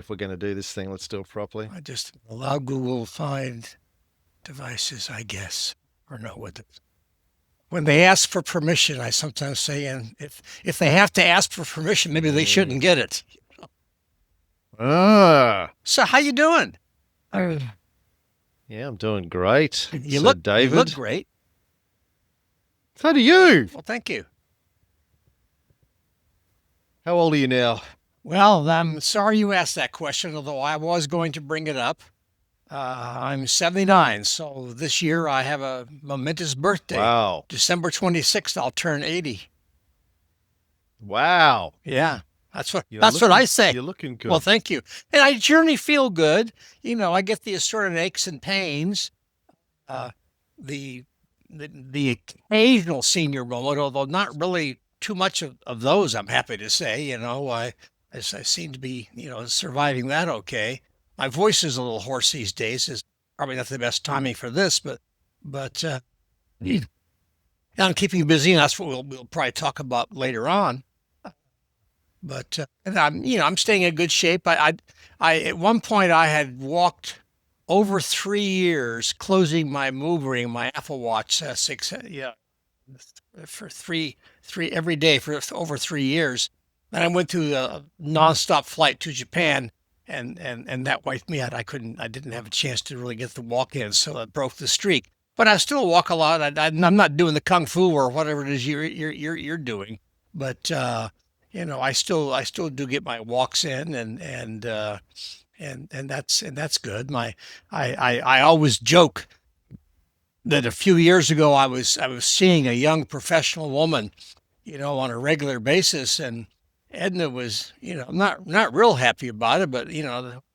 If we're going to do this thing, let's do it properly. I just allow Google find devices, I guess, or no. When they ask for permission, I sometimes say, and if they have to ask for permission, maybe they Mm. shouldn't get it. Ah, So how you doing? Uh, yeah, I'm doing great, You Sir look David. great. So do you. Well, thank you. How old are you now? Well, I'm sorry you asked that question, although I was going to bring it up. I'm 79, so this year I have a momentous birthday. Wow. December 26th, I'll turn 80. Wow. Yeah, that's what I say. You're looking Well, good. thank you. And I generally feel good. I get the assorted aches and pains. Uh, the, the occasional senior moment, although not really too much of those, I'm happy to say. I seem to be, surviving that okay. My voice is a little hoarse these days. Is probably not the best timing for this, but I'm keeping busy, and that's what we'll probably talk about later on. But and I'm staying in good shape. At one point I had walked over 3 years, closing my move ring, my Apple Watch six, yeah, for three every day for over 3 years. And I went to a nonstop flight to Japan, and that wiped me out. I didn't have a chance to really get the walk in, so I broke the streak. But I still walk a lot. I'm not doing the kung fu or whatever it is you're doing, but I still do get my walks in, and that's good. I always joke that a few years ago I was seeing a young professional woman, on a regular basis, and Edna was, not real happy about it, but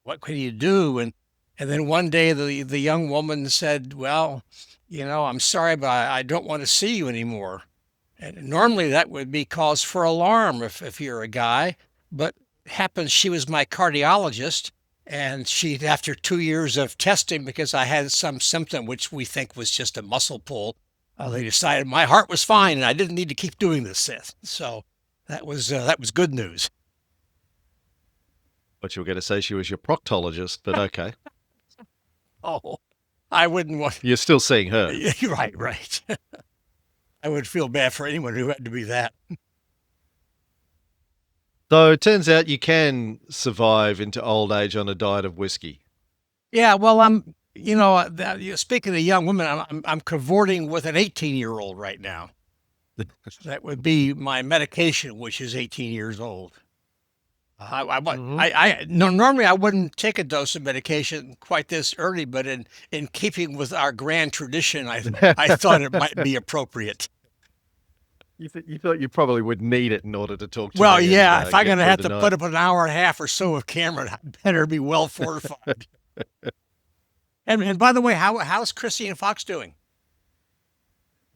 what can you do? And then one day the young woman said, "Well, I'm sorry, but I don't want to see you anymore." And normally that would be cause for alarm if you're a guy, but it happens she was my cardiologist, and she, after 2 years of testing, because I had some symptom which we think was just a muscle pull, they decided my heart was fine and I didn't need to keep doing this. So that was good news. But you were going to say she was your proctologist, but okay. Oh, I wouldn't want. You're still seeing her. Right, right. I would feel bad for anyone who had to be that. So it turns out you can survive into old age on a diet of whiskey. Yeah, well, speaking of young women, I'm cavorting with an 18-year-old right now. That would be my medication, which is 18 years old. Hmm. No, normally I wouldn't take a dose of medication quite this early, but in keeping with our grand tradition, I thought it might be appropriate. You thought you probably would need it in order to talk to Well, me and yeah, if I'm get going to through have the to night. put up an hour and a half or so of camera, I better be well fortified. And by the way, how's Chrissy and Fox doing?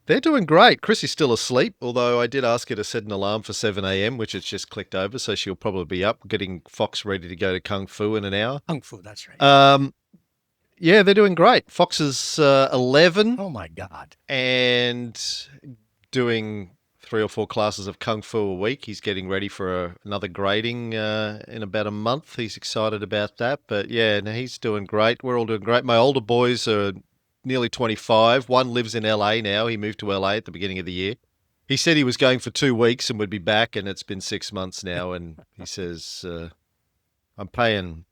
They're doing great. Chrissy's still asleep, although I did ask her to set an alarm for 7 a.m., which it's just clicked over, so she'll probably be up getting Fox ready to go to Kung Fu in an hour. Kung Fu, that's right. Yeah, they're doing great. Fox is 11 Oh my God. and doing 3 or 4 classes of Kung Fu a week. He's getting ready for another grading in about a month. He's excited about that. But yeah, no, he's doing great. We're all doing great. My older boys are nearly 25. One lives in LA now. He moved to LA at the beginning of the year. He said he was going for 2 weeks and would be back, and it's been 6 months now. And he says, I'm paying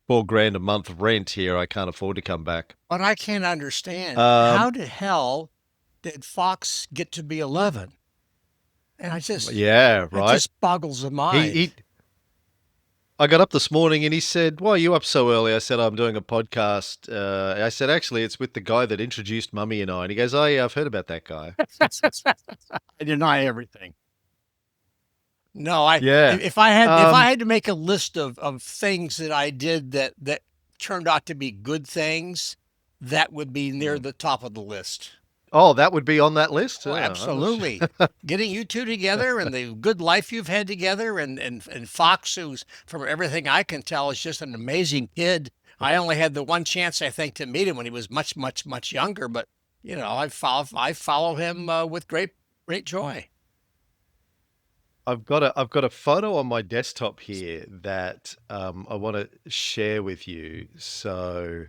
4 grand a month rent here. I can't afford to come back. What I can't understand, Um, how the hell did Fox get to be 11? And yeah, that right. just boggles the He, mind. he I got up this morning and he said, "Why are you up so early?" I said, "I'm doing a podcast." I said, "Actually, it's with the guy that introduced Mummy and I." And he goes, "Oh, yeah, I've heard about that guy." I deny everything. No, I Yeah. if I had if I Um, had to make a list of things that I did that turned out to be good things, that would be near mm. the top of the list. Oh, that would be on that list? Oh, absolutely. Getting you two together and the good life you've had together, and Fox, who's, from everything I can tell, is just an amazing kid. I only had the one chance, I think, to meet him when he was much, much, much younger, but I follow him with great joy. I've got a photo on my desktop here that I want to share with you. So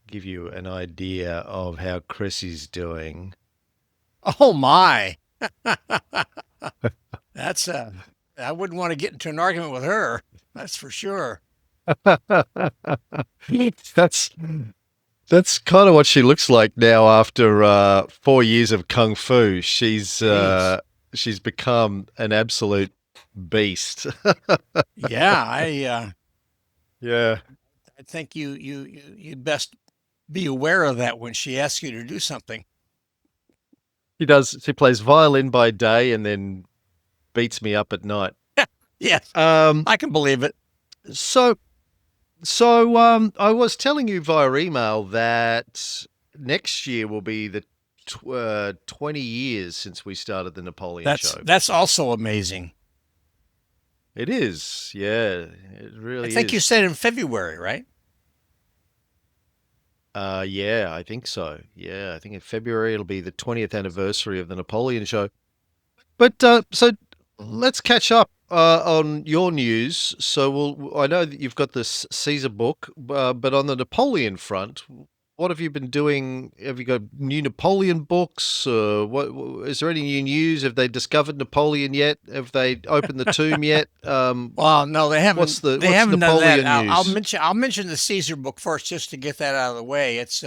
give you an idea of how Chris is doing. Oh my. That's I wouldn't want to get into an argument with her. That's for sure. That's that's kind of what she looks like now after 4 years of kung fu. Jeez. She's become an absolute beast. Yeah, Yeah, I think you'd best be aware of that when she asks you to do something. she does. She plays violin by day and then beats me up at night. Yes, Um, I can believe it. so I was telling you via email that next year will be the 20 years since we started the Napoleon show. That's also amazing. It is, yeah, it I really think you is. said in February, right? Yeah, I think so. Yeah, I think in February it'll be the 20th anniversary of the Napoleon show. But so let's catch up on your news. So I know that you've got this Caesar book, but on the Napoleon front, what have you been doing? Have you got new Napoleon books? Is there any new news? Have they discovered Napoleon yet? Have they opened the tomb yet? Well, no, they What's haven't. the They what's haven't done that. Napoleon news? I'll mention the Caesar book first, just to get that out of the way. It's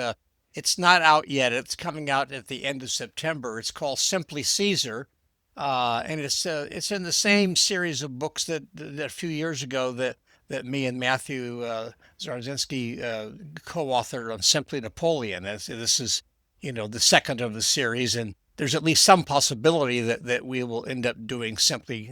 not out yet. It's coming out at the end of September. It's called Simply Caesar, and it's in the same series of books that a few years ago that me and Matthew Zarzinski co-authored on Simply Napoleon. This is, the second of the series, and there's at least some possibility that we will end up doing Simply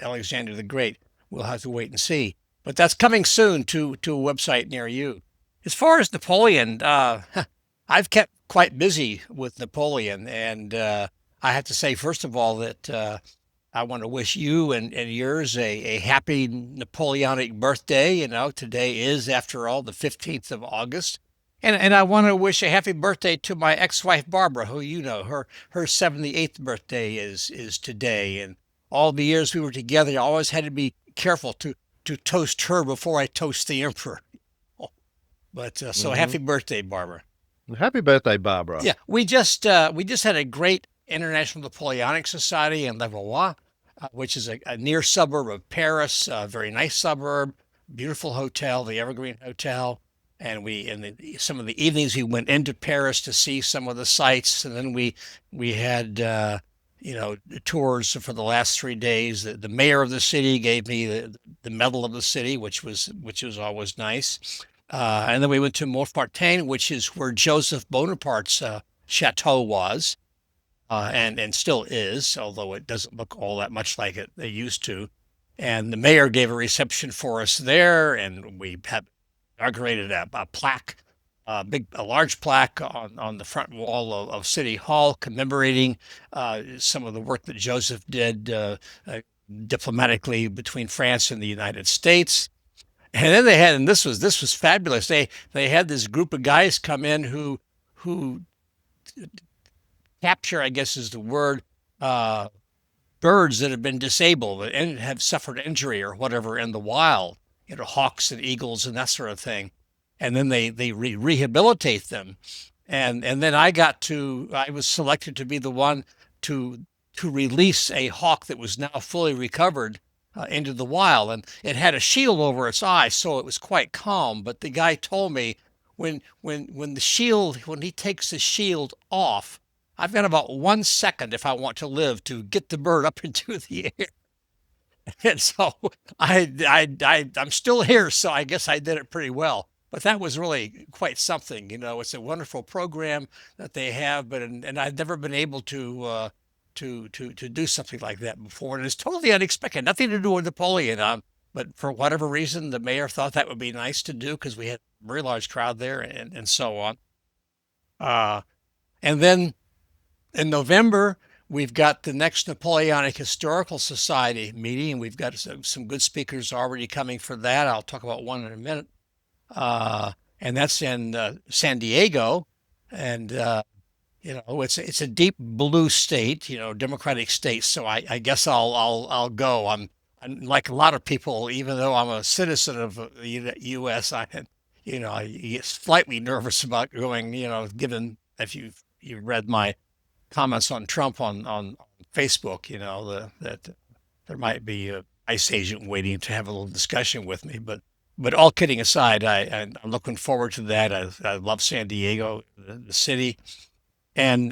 Alexander the Great. We'll have to wait and see. But that's coming soon to a website near you. As far as Napoleon, I've kept quite busy with Napoleon, and I have to say, first of all, that I want to wish you and yours a happy Napoleonic birthday. Today is, after all, the 15th of August. And I want to wish a happy birthday to my ex-wife Barbara, who her 78th birthday is today. And all the years we were together, I always had to be careful to toast her before I toast the emperor. But so Hmm. happy birthday, Barbara. Happy birthday, Barbara. Yeah, we just had a great International Napoleonic Society in Levallois, which is a near suburb of Paris, a very nice suburb, beautiful hotel, the Evergreen Hotel. And some of the evenings we went into Paris to see some of the sights, and then we had tours for the last 3 days. The mayor of the city gave me the medal of the city, which was always nice. And then we went to Montmartre, which is where Joseph Bonaparte's chateau was, and still is, although it doesn't look all that much like they used to. And the mayor gave a reception for us there, and we had inaugurated a plaque, a large plaque on the front wall of City Hall, commemorating some of the work that Joseph did diplomatically between France and the United States. And then and this was fabulous. They had this group of guys come in who capture, I guess is the word, uh, birds that have been disabled and have suffered injury or whatever in the wild, hawks and eagles and that sort of thing. And then they rehabilitate them. And then I was selected to be the one to release a hawk that was now fully recovered into the wild, and it had a shield over its eye, so it was quite calm. But the guy told me when he takes the shield off, I've got about 1 second if I want to live to get the bird up into the air. And so I'm still here, so I guess I did it pretty well. But that was really quite something. It's a wonderful program that they have, and I've never been able to do something like that before, and it's totally unexpected. Nothing to do with Napoleon. But for whatever reason, the mayor thought that would be nice to do because we had a very large crowd there, and so on. Uh, and then in November, we've got the next Napoleonic Historical Society meeting. We've got some good speakers already coming for that. I'll talk about one in a minute. And that's in San Diego. And It's a deep blue state, Democratic state. So I guess I'll go. I'm like a lot of people, even though I'm a citizen of the U.S. I get slightly nervous about going. Given if you've read my comments on Trump on Facebook, that there might be a ICE agent waiting to have a little discussion with me. But all kidding aside, I'm looking forward to that. I love San Diego, the city, and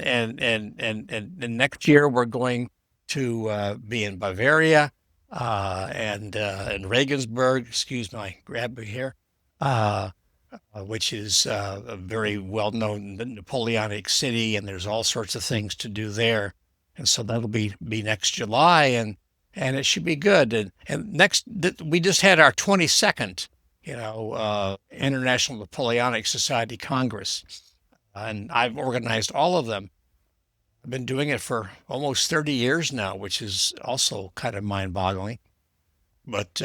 next year we're going to be in Bavaria and in Regensburg. Excuse my grab here. Uh, which is a very well-known Napoleonic city, and there's all sorts of things to do there. And so that'll be next July, and it should be good. And we just had our 22nd, International Napoleonic Society Congress, and I've organized all of them. I've been doing it for almost 30 years now, which is also kind of mind-boggling. But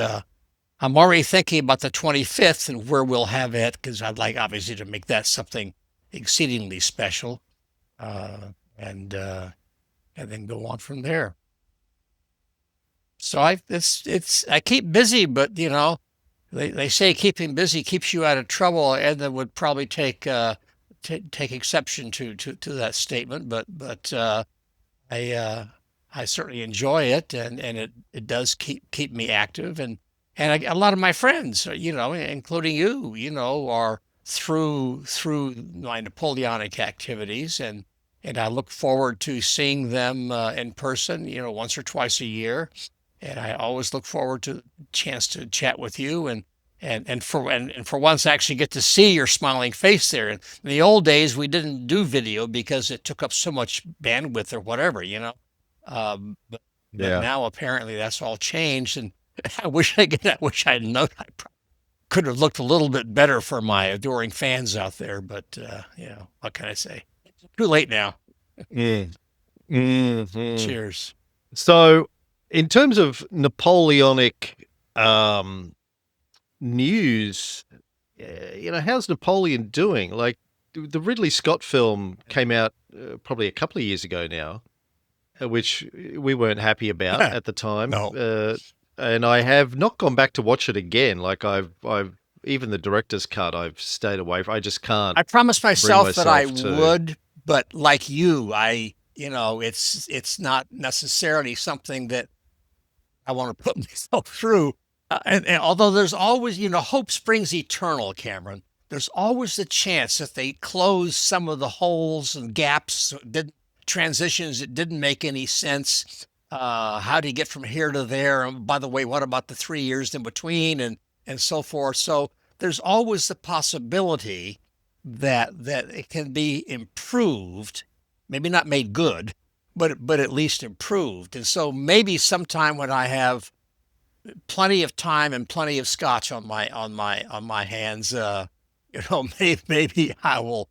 I'm already thinking about the 25th and where we'll have it because I'd like obviously to make that something exceedingly special, and then go on from there. So I keep busy, but they say keeping busy keeps you out of trouble, and that would probably take exception to that statement, but I I certainly enjoy it, and it does keep me active, and a lot of my friends, including you, are through my Napoleonic activities, and I look forward to seeing them in person, once or twice a year, and I always look forward to the chance to chat with you and for once actually get to see your smiling face there. In the old days, we didn't do video because it took up so much bandwidth or whatever. But Yeah. now apparently that's all changed, and I wish I had known. I could have looked a little bit better for my adoring fans out there, but what can I say? Too late now. Mm. Mhm. Cheers. So, in terms of Napoleonic um, news, how's Napoleon doing? Like the Ridley Scott film came out probably a couple of years ago now, which we weren't happy about at the time. No, And I have not gone back to watch it again. Like I've even the director's cut, I've stayed away from. I just can't I promised bring myself that I myself to. would, but like you, it's not necessarily something that I want to put myself through. And although there's always, hope springs eternal, Cameron. There's always the chance that they close some of the holes and gaps, transitions that didn't make any sense. How do you get from here to there? And by the way, what about the 3 years in between and so forth? So there's always the possibility that it can be improved, maybe not made good, but at least improved. And so maybe sometime when I have plenty of time and plenty of scotch on my hands, maybe I will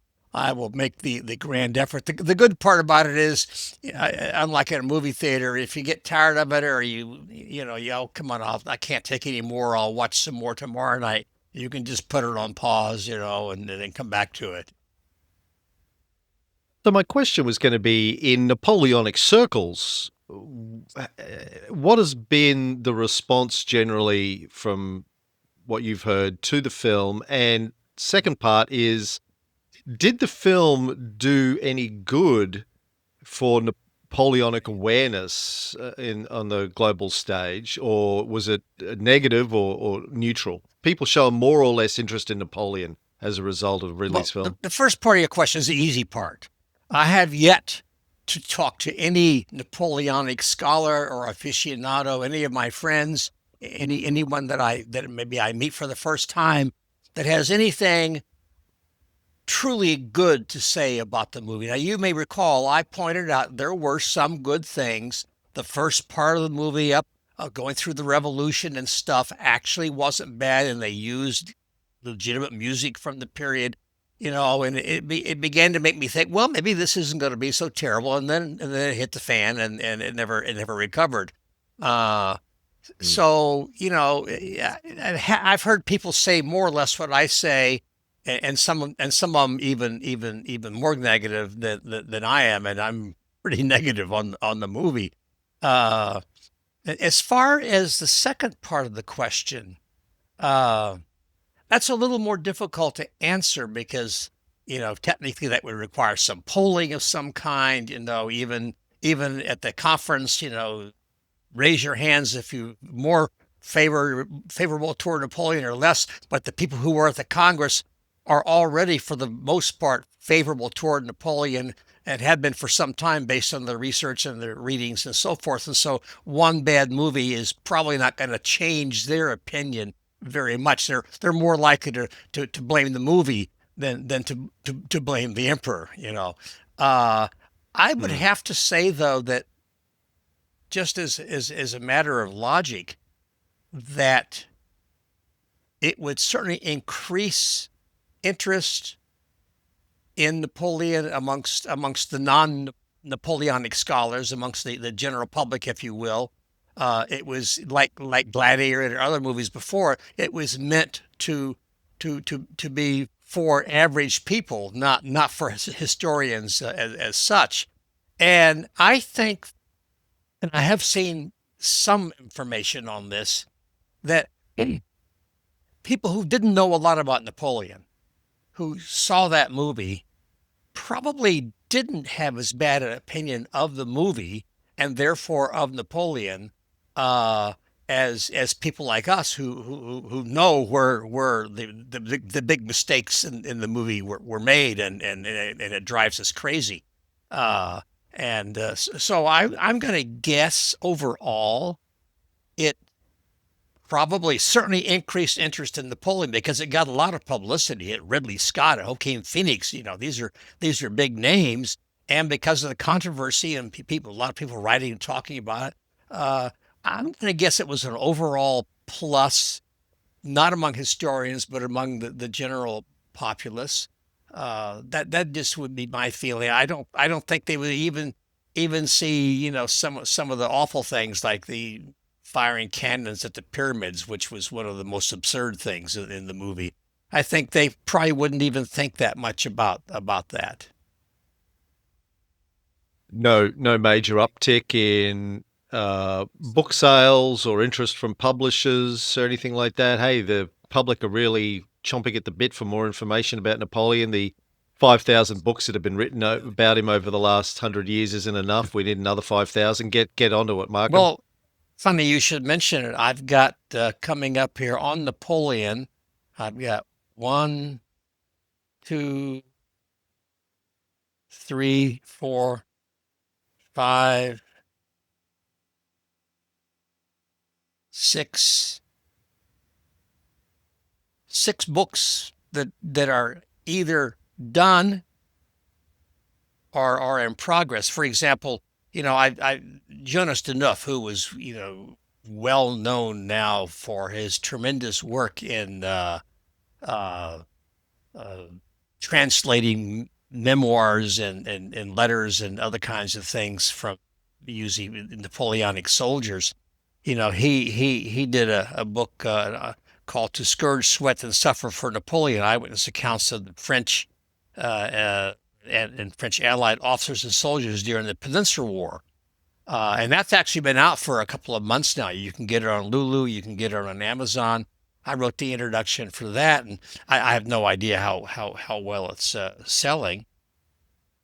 make the grand effort. The good part about it is, unlike at a movie theater, if you get tired of it or oh, come on, I can't take any more. I'll watch some more tomorrow night. You can just put it on pause, and then come back to it. So my question was going to be in Napoleonic circles, what has been the response generally from what you've heard to the film? And second part is, did the film do any good for Napoleonic awareness in on the global stage, or was it negative or neutral? People show more or less interest in Napoleon as a result of Well, Ridley's the, film. the first part of your question is the easy part. I have yet to talk to any Napoleonic scholar or aficionado, any of my friends, anyone that maybe I meet for the first time that has anything truly good to say about the movie. Now, you may recall I pointed out there were some good things. The first part of the movie, going through the revolution and stuff, actually wasn't bad, and they used legitimate music from the period, and it began to make me think, well, maybe this isn't going to be so terrible, and then it hit the fan, and it never recovered. Uh, Mm. so I've heard people say more or less what I say, and some of them even more negative than I am, and I'm pretty negative on the movie. Uh, as far as the second part of the question, uh, that's a little more difficult to answer because, technically that would require some polling of some kind, even at the conference, raise your hands if you more favorable toward Napoleon or less, but the people who were at the Congress are already, for the most part, favorable toward Napoleon and had been for some time based on the research and the readings and so forth. And so one bad movie is probably not going to change their opinion very much. They're more likely to blame the movie than to blame the emperor, I would Mm. have to say though that just as a matter of logic, that it would certainly increase interest in Napoleon amongst the non-Napoleonic scholars, amongst the general public, if you will. It was like Gladiator and other movies before. It was meant to be for average people, not for historians as such. And I think, and I have seen some information on this, that people who didn't know a lot about Napoleon, who saw that movie, probably didn't have as bad an opinion of the movie and therefore of Napoleon uh, as people like us who know where the big mistakes in the movie were made and it drives us crazy. Uh, so I'm going to guess overall it probably certainly increased interest in Napoleon because it got a lot of publicity. At Ridley Scott and Joaquin Phoenix, these are big names, and because of the controversy and a lot of people writing and talking about it, uh, I'm going to guess it was an overall plus, not among historians but among the general populace. That just would be my feeling. I don't think they would even see some of the awful things like the firing cannons at the pyramids, which was one of the most absurd things in the movie. I think they probably wouldn't even think that much about that. No major uptick in book sales or interest from publishers or anything like that. Hey, the public are really chomping at the bit for more information about Napoleon. The 5,000 books that have been written about him over the last 100 years isn't enough. We need another 5,000. Get onto it, Markham. Well, funny you should mention it. I've got coming up here on Napoleon. I've got one, two, three, four, five, six books that are either done or are in progress. For example, I Jonas Deneuf, who was well known now for his tremendous work in uh, uh, translating memoirs and letters and other kinds of things from using Napoleonic soldiers. He did a book called "To Scourge, Sweat, and Suffer for Napoleon: Eyewitness Accounts of the French and French allied officers and soldiers during the Peninsular War." And that's actually been out for a couple of months now. You can get it on Lulu, you can get it on Amazon. I wrote the introduction for that, and I have no idea how well it's selling.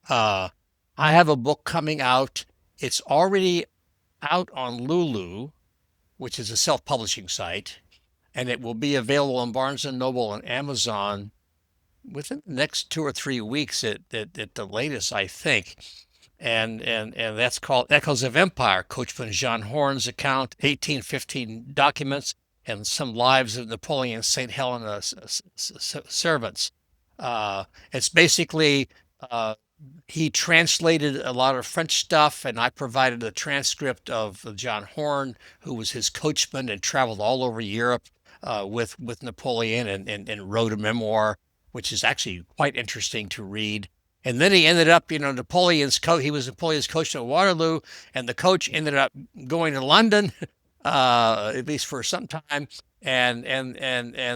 Uh, I have a book coming out. It's already out on Lulu, which is a self-publishing site, and it will be available on Barnes and Noble and Amazon within the next 2 or 3 weeks at the latest, I think. And that's called Echoes of Empire, Coachman Jean Horn's account, 1815 documents, and some lives of Napoleon St. Helena servants. It's basically he translated a lot of French stuff, and I provided a transcript of John Horn, who was his coachman and traveled all over Europe with Napoleon and wrote a memoir, which is actually quite interesting to read. And then he ended up, Napoleon's coach. He was Napoleon's coach at Waterloo, and the coach ended up going to London, at least for some time. and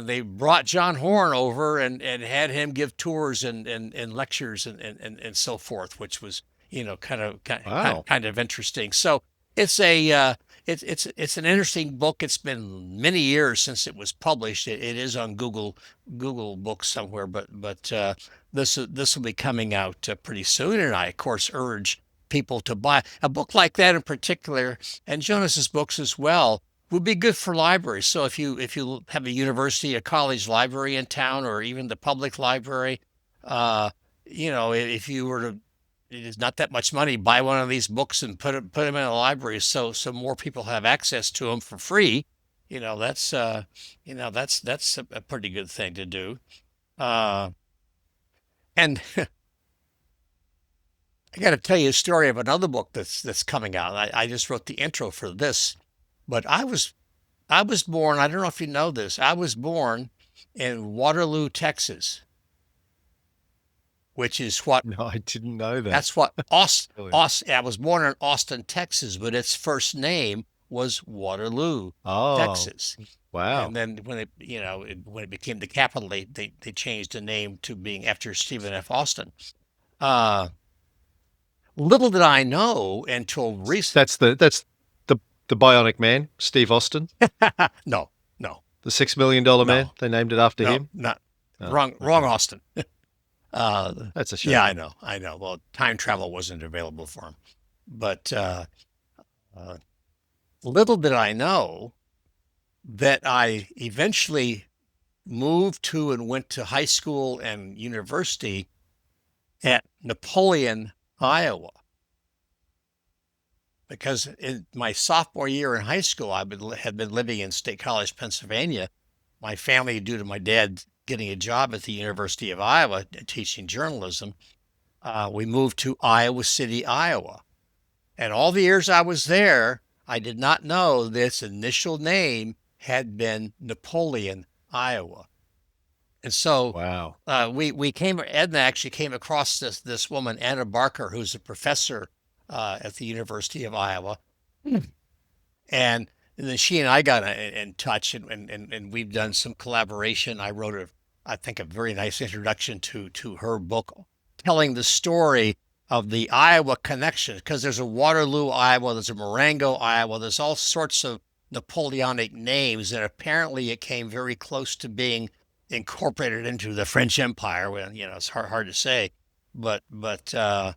they brought John Horn over and had him give tours and lectures and so forth, which was, Wow. kind of interesting. So it's a it's an interesting book. It's been many years since it was published. It is on Google Books somewhere, but this will be coming out pretty soon. And I, of course, urge people to buy a book like that in particular, and Jonas's books as well would be good for libraries. So if you have a university, a college library in town, or even the public library, uh, if you were to, it is not that much money, buy one of these books and put them in a library, so more people have access to them for free. That's that's a pretty good thing to do. Uh, and I got to tell you a story of another book that's coming out. I just wrote the intro for this, but I was born, I don't know if you know this, I was born in Waterloo, Texas, which is what No, I didn't know that. that's what Brilliant. I was born in Austin, Texas, but its first name was Waterloo, Oh, Texas. wow. And then when it became the capital, they changed the name to being after Stephen F. Austin. Uh, Little did I know until recent. That's the Bionic Man, Steve Austin, No, no, the $6 million man. no, They named it after no, him. not Oh, wrong okay. Austin. Uh, That's a yeah, shame. I know. Well, time travel wasn't available for him. But uh, little did I know that I eventually moved to and went to high school and university at Napoleon, Iowa. Because in my sophomore year in high school, had been living in State College, Pennsylvania. My family, due to my dad getting a job at the University of Iowa teaching journalism, we moved to Iowa City, Iowa. And all the years I was there, I did not know this initial name had been Napoleon, Iowa. And so Wow. Edna actually came across this woman, Anna Barker, who's a professor at the University of Iowa. And then she and I got in touch, and we've done some collaboration. I wrote I think, a very nice introduction to her book, telling the story of the Iowa connection, because there's a Waterloo, Iowa, there's a Marengo, Iowa, there's all sorts of Napoleonic names, and apparently it came very close to being incorporated into the French Empire. When it's hard to say, but uh,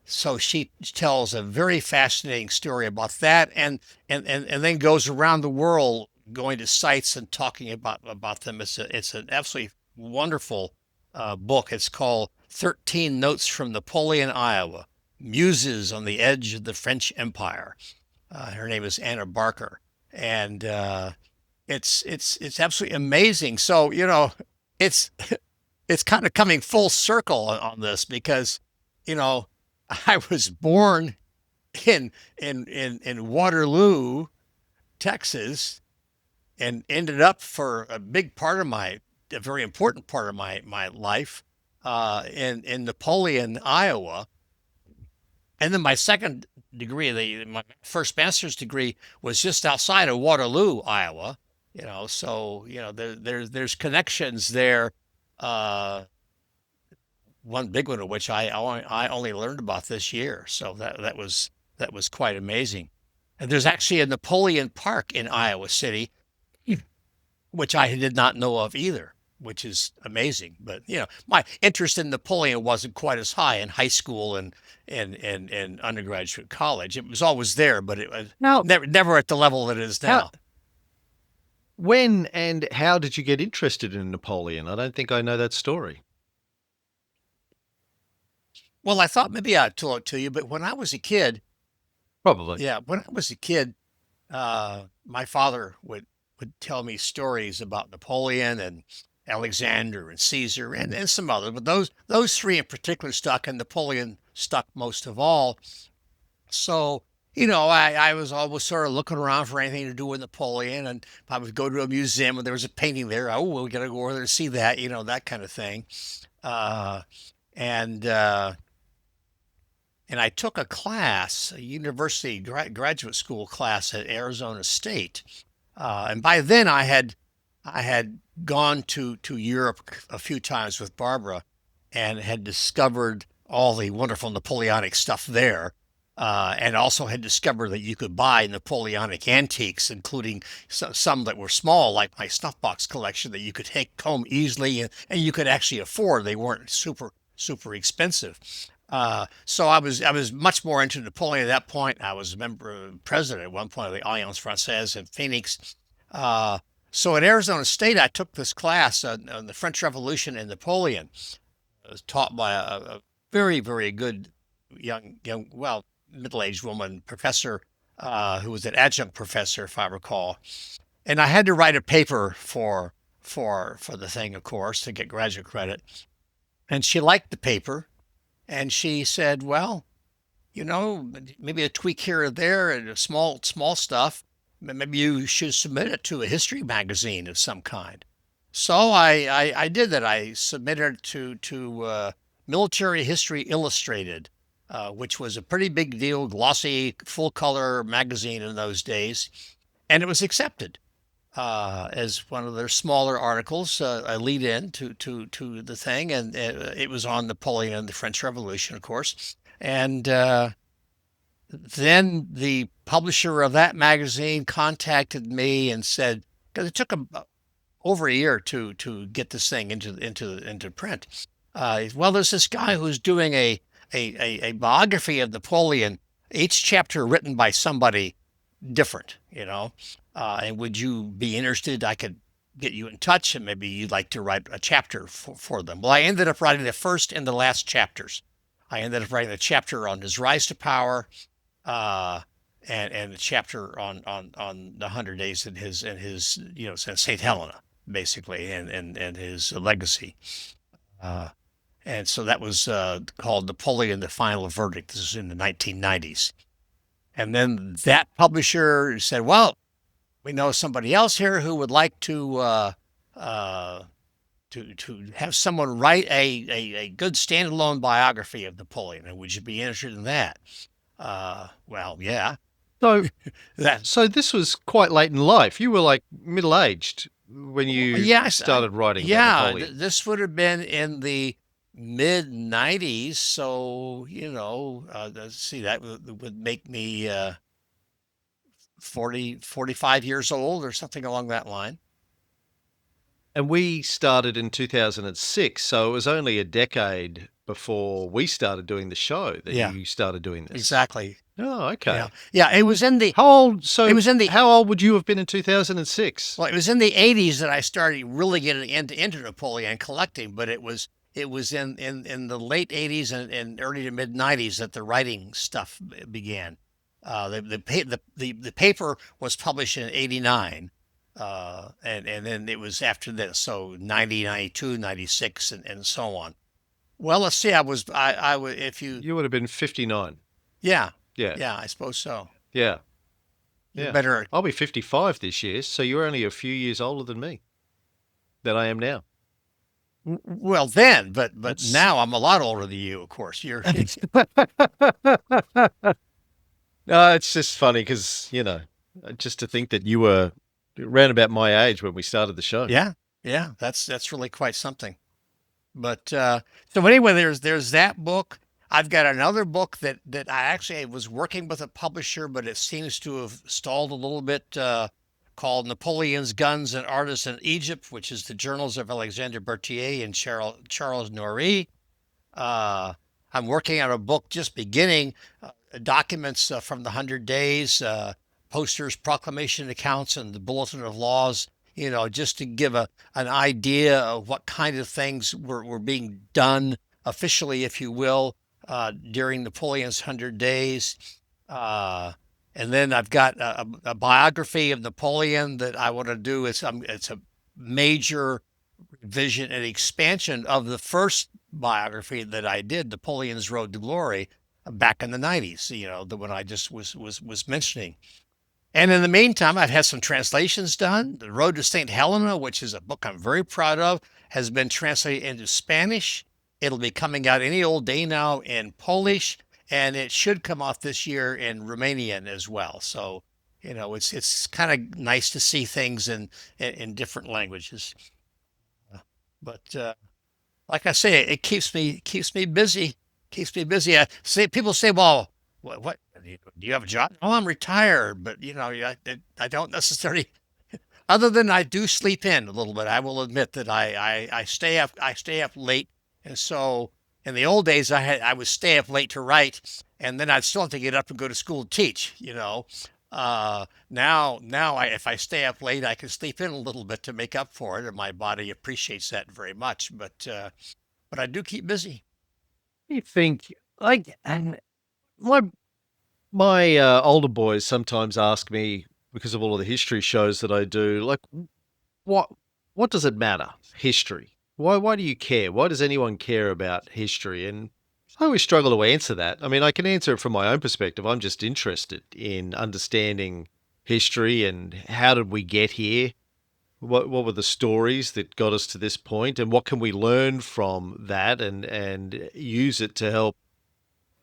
so she tells a very fascinating story about that, and then goes around the world going to sites and talking about them. It's an absolutely wonderful book. It's called 13 Notes from Napoleon, Iowa, Muses on the Edge of the French Empire. Her name is Anna Barker, and it's absolutely amazing. So it's it's kind of coming full circle on this, because you know I was born in Waterloo, Texas, and ended up for a very important part of my life in Napoleon, Iowa. And then my second degree, my first master's degree, was just outside of Waterloo, Iowa. So there's connections there. Uh, One big one of which I only learned about this year, so that was quite amazing. And there's actually a Napoleon Park in Iowa City, which I did not know of either, which is amazing. But my interest in Napoleon wasn't quite as high in high school and undergraduate college. It was always there, but it was How never at the level it is how now. when and how did you get interested in Napoleon? I don't think I know that story. Well, I thought maybe I'd tell it to you, but when I was a kid, Probably. yeah, when I was a kid, my father would tell me stories about Napoleon and Alexander and Caesar and some others, but those three in particular stuck, and Napoleon stuck most of all. So, I was always sort of looking around for anything to do with Napoleon, and I would go to a museum and there was a painting there. Oh, we got to go over there to see that, that kind of thing. Uh, and and I took a class, a university graduate school class at Arizona State, And by then I had gone to Europe a few times with Barbara and had discovered all the wonderful Napoleonic stuff there. And also had discovered that you could buy Napoleonic antiques, including some that were small, like my snuff box collection, that you could take home easily and you could actually afford. They weren't super expensive. So I was much more into Napoleon at that point. I was a member, president at one point of the Alliance Française in Phoenix. Uh, so at Arizona State, I took this class on the French Revolution and Napoleon. It was taught by a very good well, middle-aged woman professor who was an adjunct professor, if I recall. And I had to write a paper for the thing, of course, to get graduate credit. And she liked the paper, and she said, "Well, maybe a tweak here or there and a small stuff. Maybe you should submit it to a history magazine of some kind." So I did that. I submitted it to Military History Illustrated, which was a pretty big deal, glossy, full color magazine in those days, and it was accepted as one of their smaller articles, a lead in to the thing, and it was on Napoleon and the French Revolution, of course. And then the publisher of that magazine contacted me and said, because it took them over a year to get this thing into print. Well, there's this guy who's doing a biography of Napoleon, each chapter written by somebody different, and would you be interested? I could get you in touch, and maybe you'd like to write a chapter for them. Well, I ended up writing the first and the last chapters. I ended up writing a chapter on his rise to power, uh, and a chapter on the 100 Days in his St. Helena, basically, and his legacy. Uh, and so that was called Napoleon: The Final Verdict. This is in the 1990s. And then that publisher said, "Well, we know somebody else here who would like uh, to have someone write a good standalone biography of Napoleon, and would you be interested in that?" Well, yeah. So, That so this was quite late in life. You were like middle-aged when you Yes, started writing about yeah. Napoleon. This would have been in the mid '90s, so let's see, that would make me 45 years old or something along that line. And we started in 2006, so it was only a decade before we started doing the show that Yeah, you started doing this. exactly. Oh, Yeah, okay. yeah. It was in the How old? it So, was in the how old would you have been in 2006? Well, it was in the '80s that I started really getting into Napoleon collecting, but it was in the late '80s and early to mid '90s that the writing stuff began. The paper was published in '89, and then it was after this, so 90, 92, 96, and so on. Well, let's see. I would if you You would have been 59. Yeah, Yeah, yeah, I suppose so. yeah, You yeah. better I'll be 55 this year, so you're only a few years older than me, than I am now. well then, but That's now I'm a lot older than you. Of course, you're no, it's just funny because, just to think that you were around about my age when we started the show. Yeah, yeah, that's really quite something. But so anyway, there's that book. I've got another book that I actually was working with a publisher, but it seems to have stalled a little bit. Called Napoleon's Guns and Artists in Egypt, which is the journals of Alexander Berthier and Charles Norrie. Uh, I'm working on a book just beginning, documents from the 100 Days, posters, proclamation accounts, and the Bulletin of Laws, just to give an idea of what kind of things were being done officially, if you will, during Napoleon's 100 Days. Uh, and then I've got a biography of Napoleon that I want to do. It's a major revision and expansion of the first biography that I did, Napoleon's Road to Glory, back in the '90s. The one I just was mentioning. And in the meantime, I've had some translations done. The Road to St. Helena, which is a book I'm very proud of, has been translated into Spanish. It'll be coming out any old day now in Polish, and it should come out this year in Romanian as well. So, It's kind of nice to see things in different languages. But like I say, it keeps me busy. Keeps me busy. People say, "Well, what do you have a job?" Oh, I'm retired, but I don't necessarily. Other than I do sleep in a little bit, I will admit that I stay up late, and so in the old days I would stay up late to write, and then I'd still have to get up and go to school and teach. Now if I stay up late, I can sleep in a little bit to make up for it, and my body appreciates that very much. But I do keep busy. You think like and my older boys sometimes ask me because of all of the history shows that I do, like what what does it matter? History. Why do you care? Why does anyone care about history? And I always struggle to answer that. I mean, I can answer it from my own perspective. I'm just interested in understanding history and how did we get here? What were the stories that got us to this point, and what can we learn from that and use it to help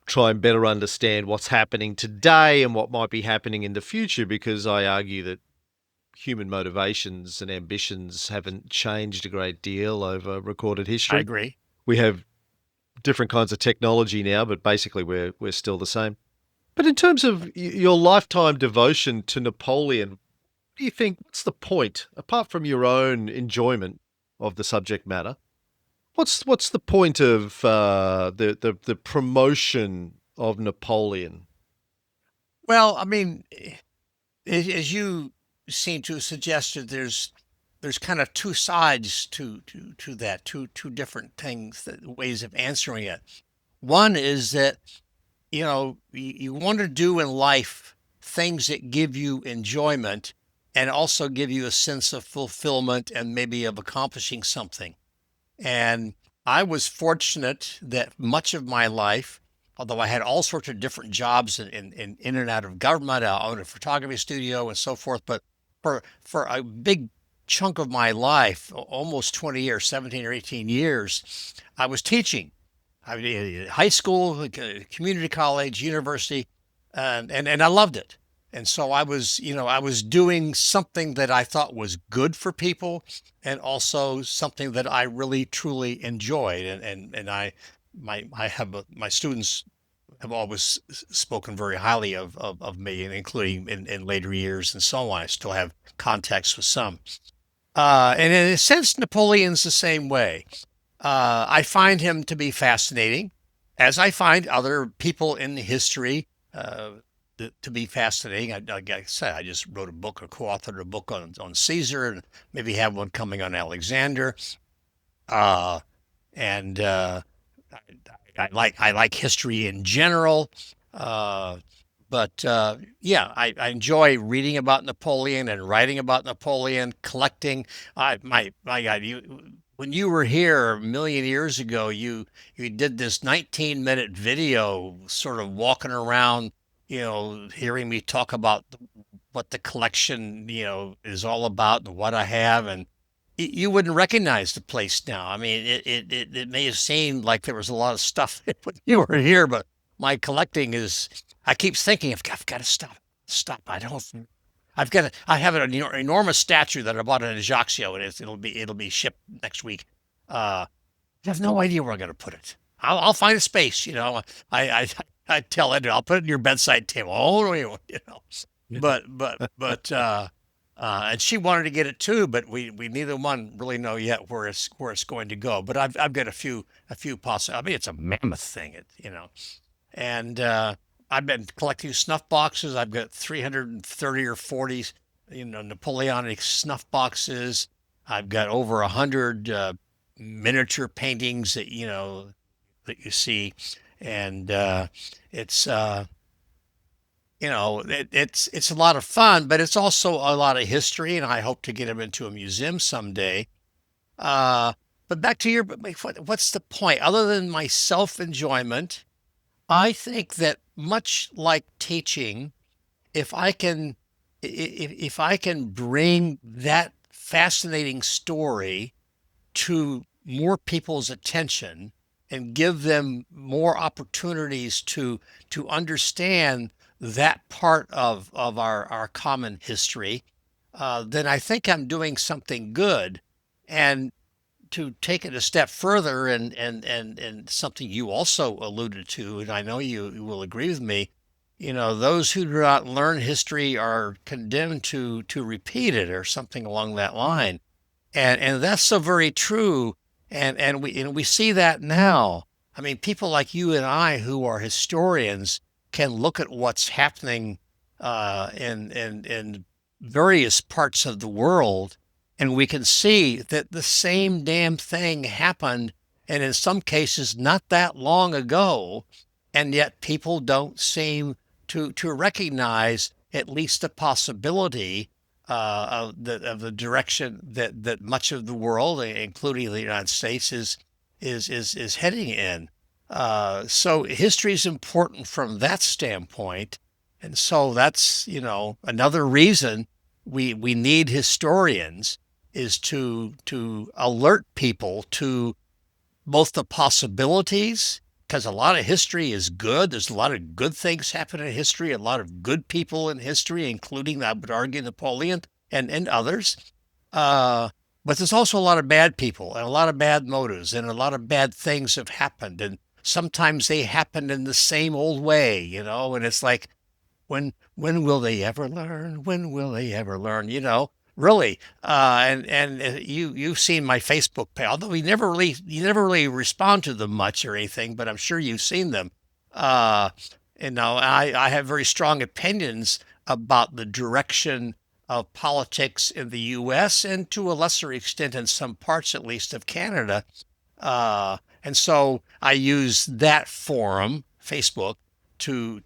try and better understand what's happening today and what might be happening in the future? Because I argue that human motivations and ambitions haven't changed a great deal over recorded I history. agree. We have different kinds of technology now, but basically we're still the same. But in terms of your lifetime devotion to Napoleon, what do you think? What's the point, apart from your own enjoyment of the subject matter? What's the point of the promotion of Napoleon? Well, I mean, as you seem to have suggested, there's kind of two sides to that, two different things, ways of answering it. One is that you want to do in life things that give you enjoyment and also give you a sense of fulfillment and maybe of accomplishing something. And I was fortunate that much of my life, although I had all sorts of different jobs in and out of government, I owned a photography studio and so forth, but for a big chunk of my life, almost 20 years, 17 or 18 years, I was teaching. I mean, high school, community college, university, and I loved it. And so I was doing something that I thought was good for people, and also something that I really truly enjoyed. And my students have always spoken very highly of me, and including in later years and so on. I still have contacts with some. And in a sense, Napoleon's the same way. I find him to be fascinating, as I find other people in history to be fascinating. Like I said, I just wrote a book or co-authored a book on Caesar, and maybe have one coming on Alexander. Uh, and I like history in general. Uh, but yeah, I enjoy reading about Napoleon and writing about Napoleon, collecting. My God, when you were here a million years ago, you did this 19-minute video, sort of walking around, hearing me talk about what the collection, is all about and what I have, and you wouldn't recognize the place now. I mean, it may have seemed like there was a lot of stuff when you were here, but my collecting is. I keep thinking I've got to stop. I have an enormous statue that I bought in Ajaccio, and it'll be shipped next week. I have no idea where I'm going to put it. I'll find a space. I tell Ed, I'll put it in your bedside table. Oh, no, but and she wanted to get it too, but we neither one really know yet where it's going to go. But I've got a few possible. I mean, it's a mammoth thing, and I've been collecting snuff boxes. I've got 330 or 40, Napoleonic snuff boxes. I've got over 100 miniature paintings that you see, and it's it's a lot of fun, but it's also a lot of history, and I hope to get them into a museum someday. Uh, but back to but what's the point? Other than my self enjoyment, I think that much like teaching, if I can, if I can bring that fascinating story to more people's attention and give them more opportunities to understand that part of our common history, then I think I'm doing something good. And to take it a step further, and something you also alluded to, and I know you will agree with me, those who do not learn history are condemned to repeat it, or something along that line. And that's so very true. And we see that now. I mean, people like you and I who are historians can look at what's happening in various parts of the world, and we can see that the same damn thing happened, and in some cases not that long ago, and yet people don't seem to recognize at least a possibility of the direction that much of the world, including the United States, is heading in. So history is important from that standpoint, and so that's another reason we need historians, is to alert people to both the possibilities, because a lot of history is good. There's a lot of good things happen in history, a lot of good people in history, including, I would argue, Napoleon and others. Uh, but there's also a lot of bad people and a lot of bad motives, and a lot of bad things have happened. And sometimes they happen in the same old way, and it's like, when will they ever learn? When will they ever learn? Really. And you've seen my Facebook page, although you never really respond to them much or anything, but I'm sure you've seen them. Uh, I have very strong opinions about the direction of politics in the U.S., and to a lesser extent in some parts, at least, of Canada. And so I use that forum, Facebook, to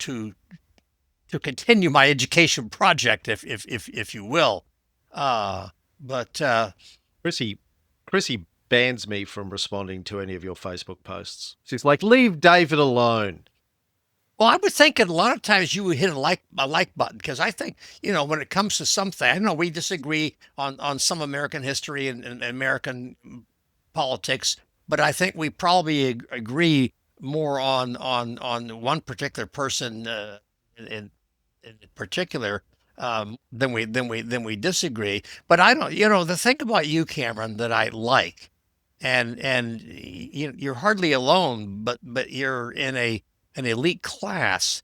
continue my education project, if you will. Uh, but Chrissy, Chrissy bans me from responding to any of your Facebook posts. She's like, leave David alone. well, I would think that a lot of times you would hit a like button, because I think, when it comes to something, I know we disagree on some American history and American politics, but I think we probably agree more on one particular person, in in particular, than we disagree. But I don't, the thing about you, Cameron, that I like, and you're hardly alone, but you're in an elite class.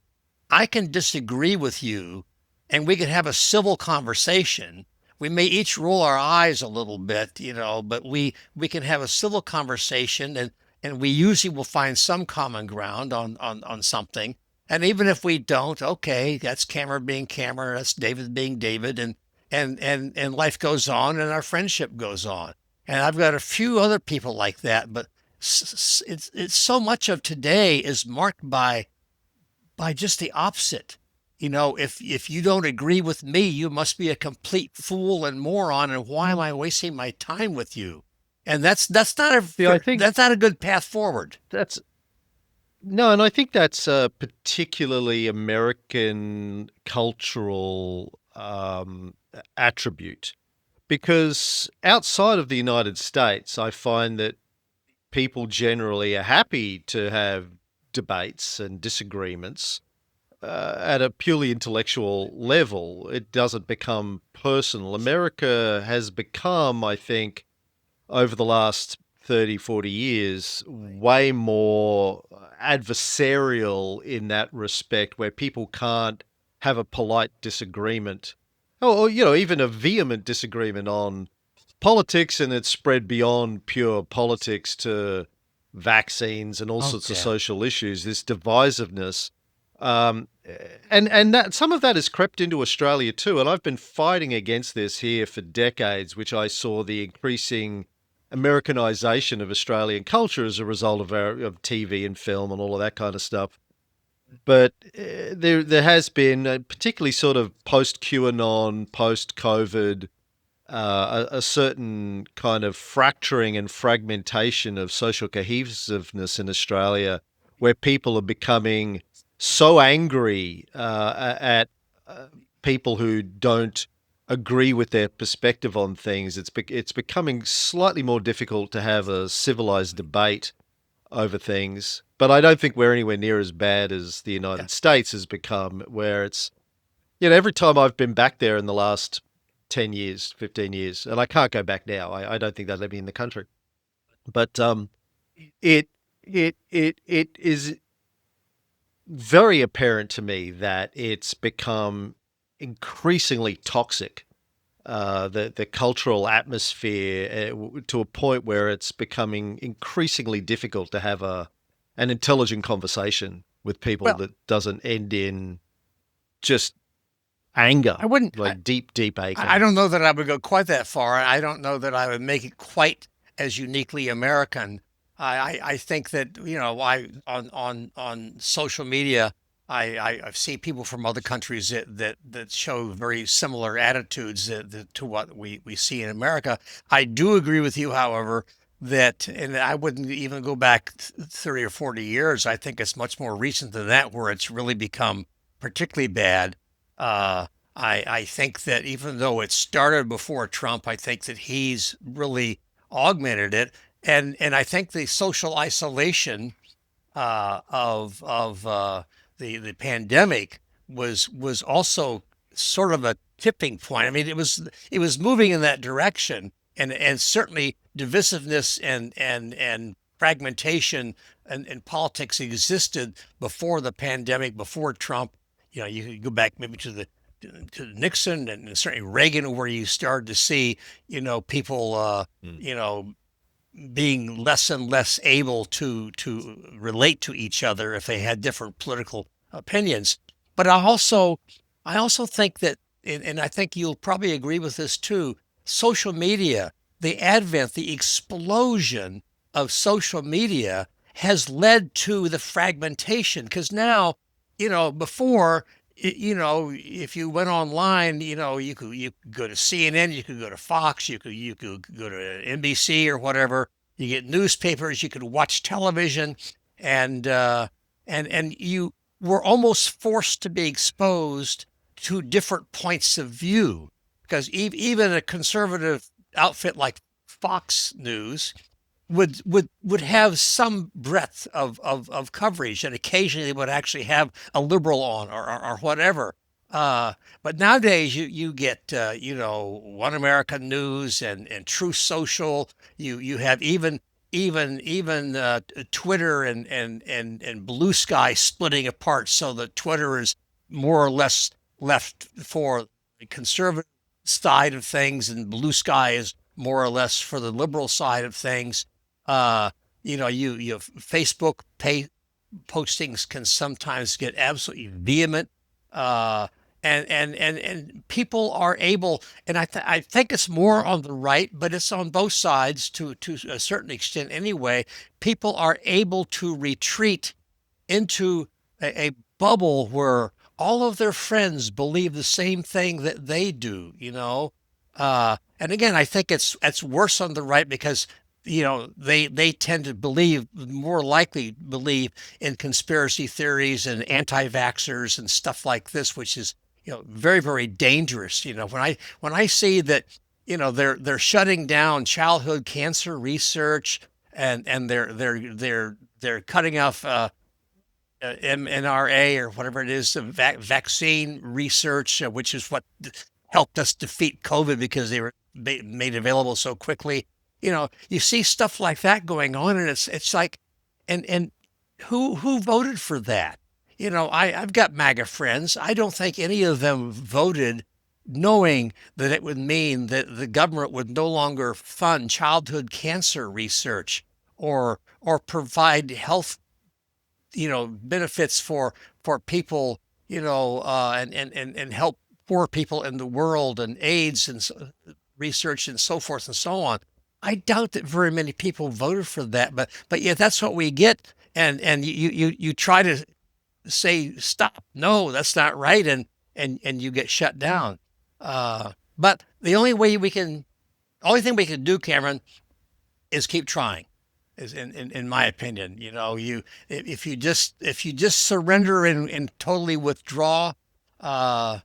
I can disagree with you, and we can have a civil conversation. We may each roll our eyes a little bit, but we can have a civil conversation, and we usually will find some common ground on something. And even if we don't, okay, that's Cameron being Cameron, that's David being David, and life goes on, and our friendship goes on. And I've got a few other people like that, but it's so much of today is marked by just the opposite. If you don't agree with me, you must be a complete fool and moron, and why am I wasting my time with you? And that's not See, I think that's not a good path forward. that's no, and I think that's a particularly American cultural attribute, because outside of the United States, I find that people generally are happy to have debates and disagreements at a purely intellectual level. It doesn't become personal. America has become, I think, over the last 30, 40 years, way more adversarial in that respect, where people can't have a polite disagreement, or even a vehement disagreement on politics, and it's spread beyond pure politics to vaccines and all sorts of Okay. social issues, this divisiveness. Um, and that some of that has crept into Australia too. And I've been fighting against this here for decades, which I saw the increasing Americanization of Australian culture as a result of TV and film and all of that kind of stuff. But there has been, particularly sort of post QAnon, post COVID, a certain kind of fracturing and fragmentation of social cohesiveness in Australia, where people are becoming so angry at people who don't agree with their perspective on things. It's becoming slightly more difficult to have a civilized debate over things. but I don't think we're anywhere near as bad as the Yeah. United States has become, where it's, every time I've been back there in the last 10 years, 15 years, and I can't go back now. I don't think they let me in the country. But it it is very apparent to me that it's become increasingly toxic. The cultural atmosphere to a point where it's becoming increasingly difficult to have an intelligent conversation with people Well, that doesn't end in just anger, I wouldn't. like deep I anger. don't know that I would go quite that far. I don't know that I would make it quite as uniquely American. I think that, I on social media, I've seen people from other countries that show very similar attitudes to what we see in America. I do agree with you, however, that, and I wouldn't even go back 30 or 40 years. I think it's much more recent than that where it's really become particularly bad. Uh, I think that even though it started before Trump, I think that he's really augmented it, and I think the social isolation of the pandemic was also sort of a tipping point. I mean, it was moving in that direction, and certainly divisiveness and fragmentation and politics existed before the pandemic, before Trump. You could go back maybe to Nixon and certainly Reagan, where you started to see, people, Mm. being less and less able to relate to each other if they had different political opinions. But I also think that, and I think you'll probably agree with this too, social media, the advent, the explosion of social media has led to the fragmentation. Because now, before, if you went online, you could go to CNN, you could go to Fox, you could go to NBC or whatever. You get newspapers, you could watch television, and you were almost forced to be exposed to different points of view, because even a conservative outfit like Fox News would have some breadth of coverage, and occasionally they would actually have a liberal on, or whatever. But nowadays you get, One American News and Truth Social. You have even Twitter and Blue Sky splitting apart, so that Twitter is more or less left for the conservative side of things, and Blue Sky is more or less for the liberal side of things. Uh, you have Facebook postings can sometimes get absolutely vehement. Uh, and people are able, and I think it's more on the right, but it's on both sides to a certain extent anyway. People are able to retreat into a bubble where all of their friends believe the same thing that they do. And again, I think it's worse on the right, because they tend to more likely believe in conspiracy theories and anti-vaxxers and stuff like this, which is, very, very dangerous. When I see that, they're shutting down childhood cancer research, and they're cutting off mRNA, or whatever it is, the vaccine research, which is what helped us defeat COVID, because they were made available so quickly. You see stuff like that going on, and it's like, and who voted for that? I've got MAGA friends. I don't think any of them voted knowing that it would mean that the government would no longer fund childhood cancer research, or provide health, benefits for people, and help poor people in the world, and AIDS and research and so forth and so on. I doubt that very many people voted for that, but yeah, that's what we get. And you try to say stop. No, that's not right, and you get shut down. But the only thing we can do, Cameron, is keep trying. Is in my opinion. If you just surrender and totally withdraw, I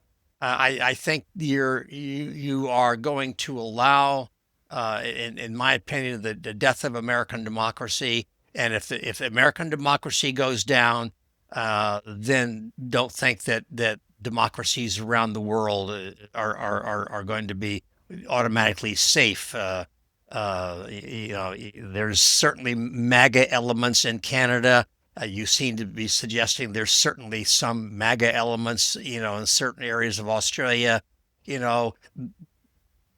think you are going to allow, in my opinion, the death of American democracy. And if American democracy goes down, then don't think that democracies around the world are going to be automatically safe. There's certainly MAGA elements in Canada. You seem to be suggesting there's certainly some MAGA elements, in certain areas of Australia. You know,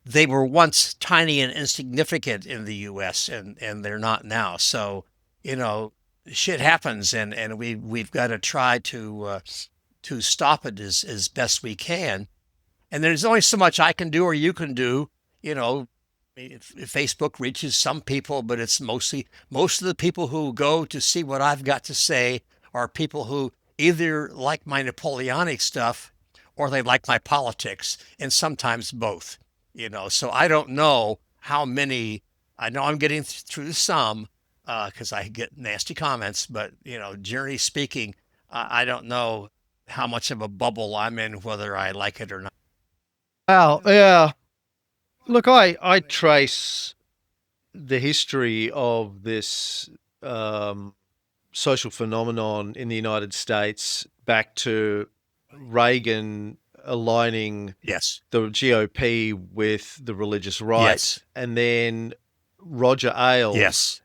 they were once tiny and insignificant in the U.S. and they're not now. So, you know, shit happens, and we've got to try to stop it as best we can. And there's only so much I can do or you can do. You know, if Facebook reaches some people, but it's mostly most of the people who go to see what I've got to say are people who either like my Napoleonic stuff or they like my politics, and sometimes both. So I don't know how many. I know I'm getting through some because I get nasty comments, but generally speaking, I don't know how much of a bubble I'm in, whether I like it or not. Wow, yeah. Look, I trace the history of this um, social phenomenon in the United States back to Reagan aligning Yes. the GOP with the religious right, Yes. and then Roger Ailes Yes.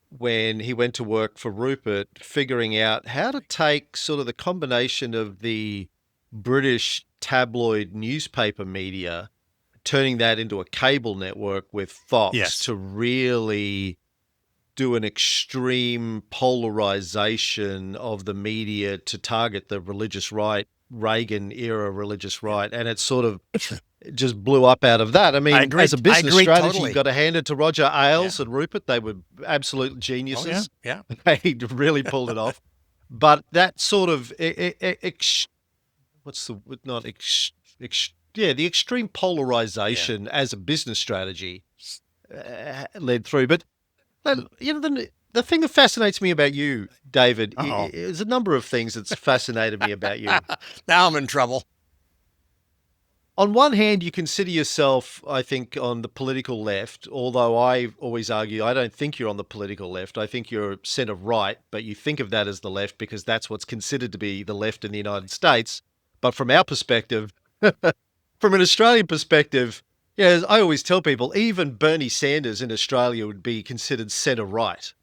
when he went to work for Rupert, figuring out how to take sort of the combination of the British tabloid newspaper media, turning that into a cable network with Fox Yes. to really do an extreme polarization of the media to target the religious right, Reagan era religious right. And it sort of just blew up out of that. I mean, agree. as a I business agree strategy, totally. you've got to hand it to Roger Ailes Yeah. and Rupert. They were absolute Oh yeah. geniuses. Yeah. They really pulled it off. But that sort of what's the not yeah, the extreme Yeah. polarization as a business strategy led through. But the thing that fascinates me about you, David, Uh-oh. is a number of things that's fascinated me about you. Now I'm in trouble. On one hand, you consider yourself, I think, on the political left, although I always argue I don't think you're on the political left. I think you're centre right, but you think of that as the left because that's what's considered to be the left in the United States. But from our perspective, from an Australian perspective, yeah, as I always tell people, even Bernie Sanders in Australia would be considered centre right.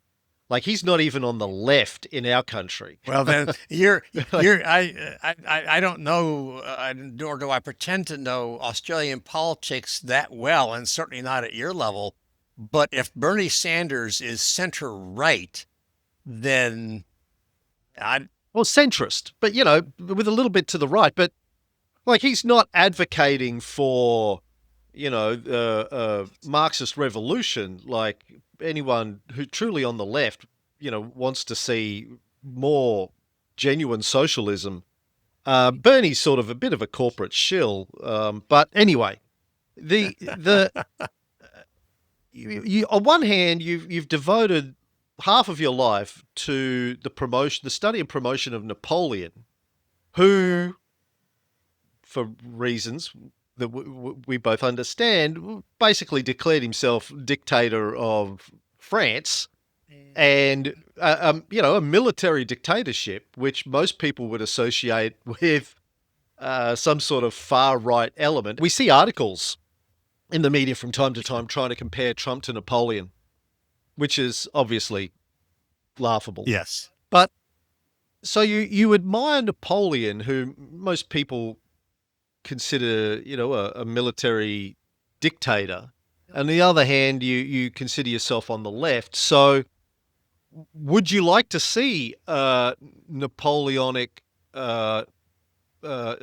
Like he's not even on the left in our country. Well, then you're Like, you're I don't know, nor do I pretend to know Australian politics that well, and certainly not at your level. But if Bernie Sanders is center right, then I well, centrist, but with a little bit to the right. But like he's not advocating for Marxist revolution like anyone who truly on the left wants to see more genuine socialism. Bernie's sort of a bit of a corporate shill, but anyway, the you on one hand you've devoted half of your life to the study and promotion of Napoleon, who for reasons that we both understand, basically declared himself dictator of France and a military dictatorship, which most people would associate with some sort of far right element. We see articles in the media from time to time trying to compare Trump to Napoleon, which is obviously laughable. yes. But so you admire Napoleon, who most people consider, a military dictator. On the other hand, you consider yourself on the left. So would you like to see Napoleonic uh, uh,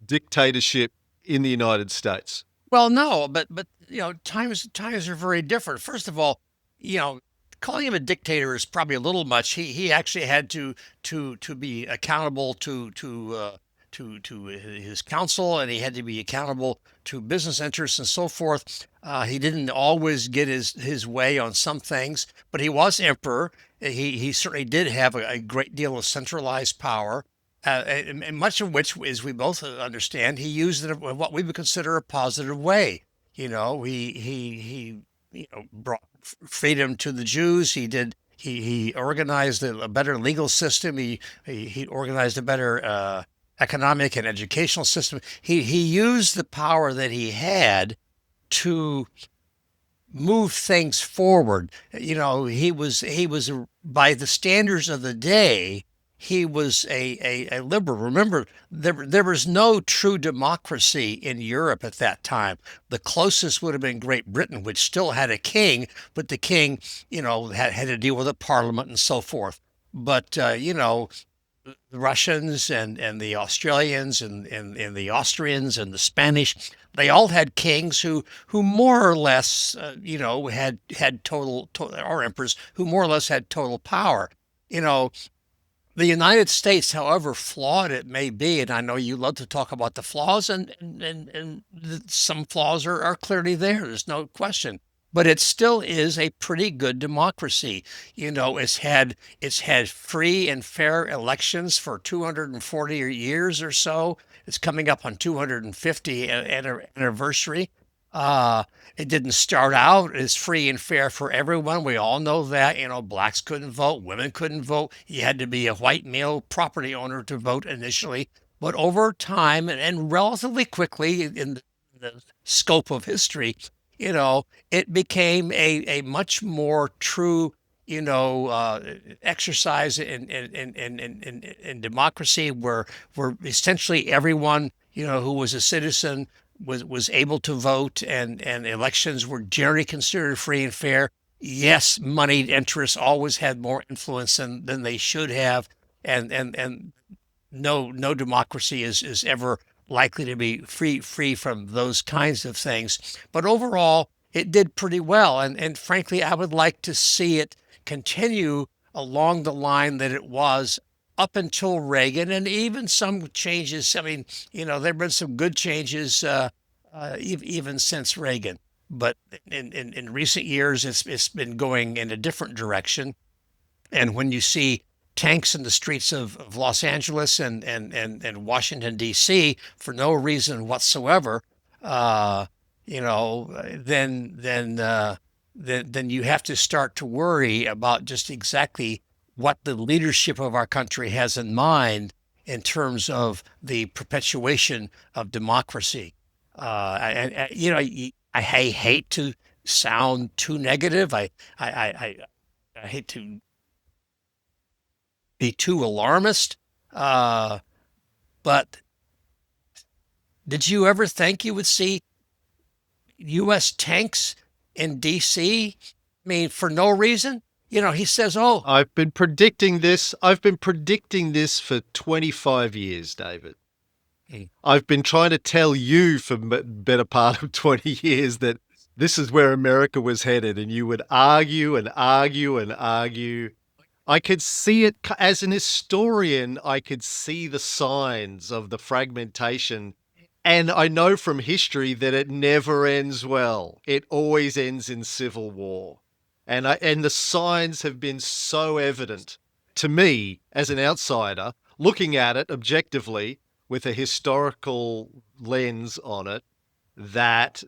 dictatorship in the United States? Well, no, but times are very different. First of all, calling him a dictator is probably a little much. He actually had to be accountable to his council, and he had to be accountable to business interests and so forth. He didn't always get his way on some things, but he was emperor. He certainly did have a great deal of centralized power. And much of which, as we both understand, he used it in what we would consider a positive way. He brought freedom to the Jews. He he organized a better legal system. He organized a better economic and educational system. He used the power that he had to move things forward. He was by the standards of the day, he was a liberal. Remember, there was no true democracy in Europe at that time. The closest would have been Great Britain, which still had a king, but the king, had to deal with a parliament and so forth. But the Russians and the Australians and the Austrians and the Spanish, they all had kings who more or less, had total, or emperors who more or less had total power. You know, the United States, however flawed it may be, and I know you love to talk about the flaws, and some flaws are clearly there. There's no question. But it still is a pretty good democracy. It's had free and fair elections for 240 years or so. It's coming up on 250 anniversary. It didn't start out as free and fair for everyone. We all know that. Blacks couldn't vote, women couldn't vote. You had to be a white male property owner to vote initially. But over time and relatively quickly in the scope of history, it became a much more true, exercise in democracy where essentially everyone, who was a citizen was able to vote, and elections were generally considered free and fair. Yes, moneyed interests always had more influence than they should have, and no democracy is ever likely to be free from those kinds of things. But overall, it did pretty well, and frankly, I would like to see it continue along the line that it was up until Reagan, and even some changes. I mean, there have been some good changes even since Reagan, but in recent years, it's been going in a different direction. And when you see tanks in the streets of Los Angeles and Washington, D.C. for no reason whatsoever, then you have to start to worry about just exactly what the leadership of our country has in mind in terms of the perpetuation of democracy. I hate to sound too negative. I hate to be too alarmist. But did you ever think you would see U.S. tanks in D.C.? I mean, for no reason? He says, "Oh, I've been predicting this. I've been predicting this for 25 years, David. I've been trying to tell you for better part of 20 years that this is where America was headed, and you would argue and argue and argue. I could see it as an historian. I could see the signs of the fragmentation. And I know from history that it never ends well. It always ends in civil war. And the signs have been so evident to me as an outsider, looking at it objectively with a historical lens on it, that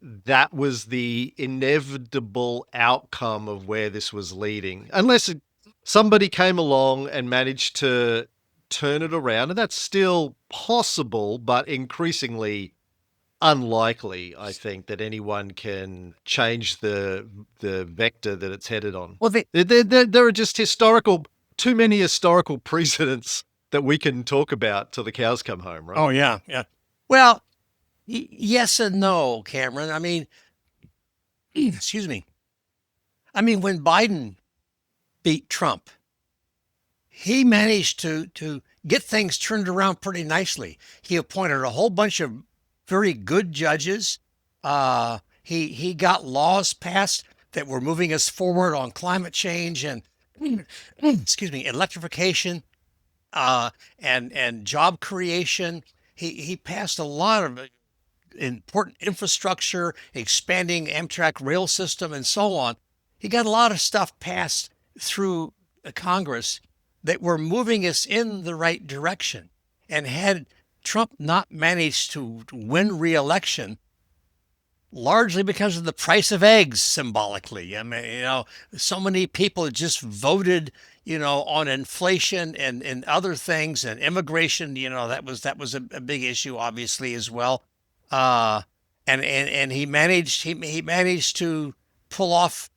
was the inevitable outcome of where this was leading. Unless somebody came along and managed to turn it around, and that's still possible, but increasingly unlikely, I think, that anyone can change the vector that it's headed on. well, There are just too many historical precedents that we can talk about till the cows come home, right? oh yeah, yeah. Well, yes and no, Cameron. I mean, excuse me. I mean, when Biden beat Trump, he managed to get things turned around pretty nicely. He appointed a whole bunch of very good judges. He got laws passed that were moving us forward on climate change and excuse me, electrification, and job creation. He passed a lot of important infrastructure, expanding Amtrak rail system, and so on. He got a lot of stuff passed through Congress that were moving us in the right direction. And had Trump not managed to win re-election, largely because of the price of eggs symbolically. I mean, so many people just voted, on inflation and other things and immigration, that was a big issue obviously as well. Uh, and he managed to pull off,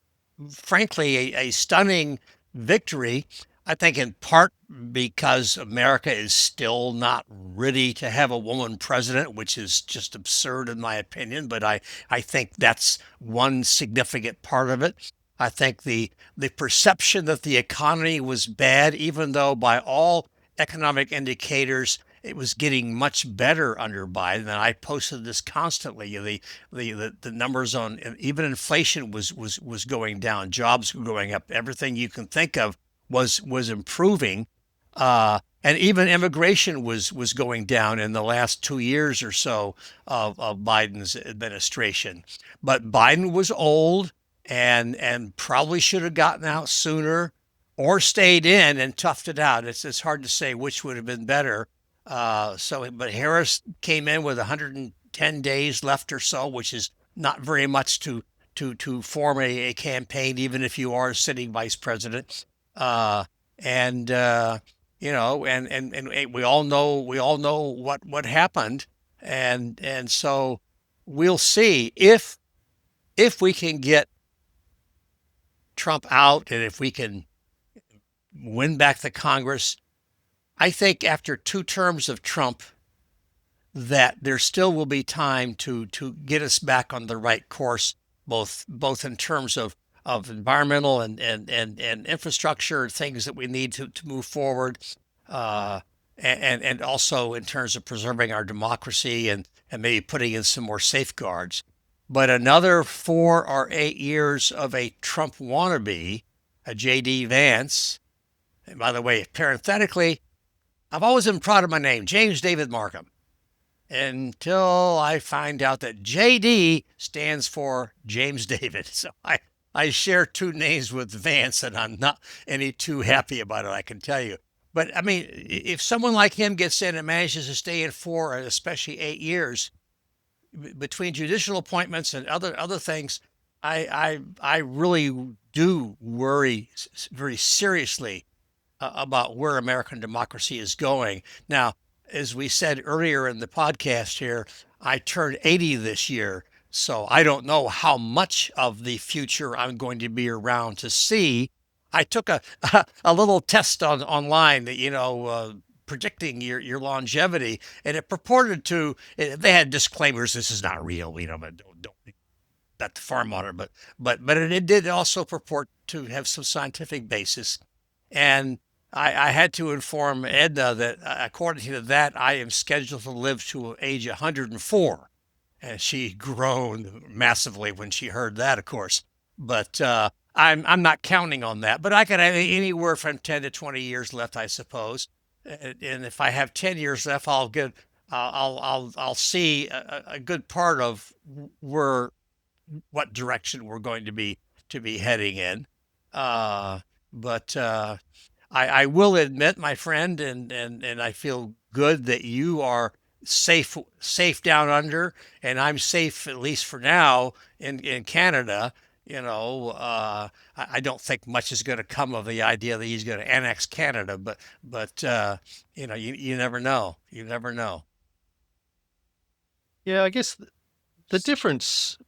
frankly, a stunning victory. I think in part because America is still not ready to have a woman president, which is just absurd in my opinion. But I think that's one significant part of it. I think the perception that the economy was bad, even though by all economic indicators it was getting much better under Biden. And I posted this constantly. The numbers on even inflation was going down, jobs were going up, everything you can think of was improving. And even immigration was going down in the last 2 years or so of Biden's administration. But Biden was old and probably should have gotten out sooner or stayed in and toughed it out. It's hard to say which would have been better. But Harris came in with 110 days left or so, which is not very much to form a campaign, even if you are a sitting vice president. Uh, and and we all know what happened, and so we'll see if we can get Trump out and if we can win back the Congress. I think after 2 terms of Trump, that there still will be time to get us back on the right course, both in terms of environmental and infrastructure things that we need to move forward, uh, and also in terms of preserving our democracy and maybe putting in some more safeguards. But another 4 or 8 years of a Trump wannabe, a JD Vance, and by the way, parenthetically, I've always been proud of my name, James David Markham, until I find out that JD stands for James David. So I share 2 names with Vance, and I'm not any too happy about it, I can tell you. But I mean, if someone like him gets in and manages to stay in 4 and especially 8 years, between judicial appointments and other things, I really do worry very seriously about where American democracy is going. Now, as we said earlier in the podcast here, I turned 80 this year, so I don't know how much of the future I'm going to be around to see. I took a little test online that predicting your longevity, and it purported to. They had disclaimers. This is not real, but don't bet the farm on it. But it did also purport to have some scientific basis, and I had to inform Edna that according to that, I am scheduled to live to age 104. And she groaned massively when she heard that, of course. But I'm not counting on that. But I could have anywhere from 10 to 20 years left, I suppose. And if I have 10 years left, I'll see a good part of where what direction we're going to be heading in. Uh, but I will admit, my friend, and I feel good that you are safe down under, and I'm safe at least for now in Canada. I don't think much is going to come of the idea that he's going to annex Canada, but you never know. You never know. Yeah, I guess the difference,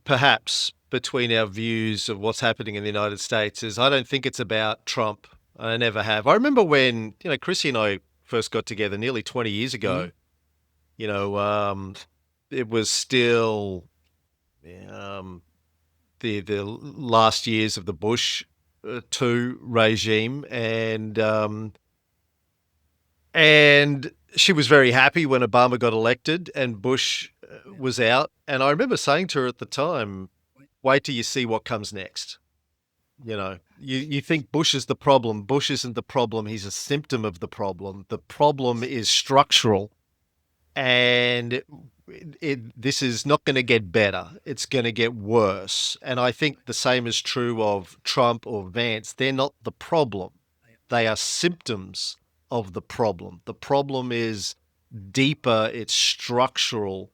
perhaps, between our views of what's happening in the United States is I don't think it's about Trump. I never have. I remember when, Chrissy and I first got together nearly 20 years Mhm. ago, you know, it was still um, the last years of the Bush two regime, and she was very happy when Obama got elected and Bush was out. And I remember saying to her at the time, "Wait till you see what comes next." You think Bush is the problem. Bush isn't the problem. He's a symptom of the problem. The problem is structural, and this is not going to get better. It's going to get worse. And I think the same is true of Trump or Vance. They're not the problem. They are symptoms of the problem. The problem is deeper, it's structural,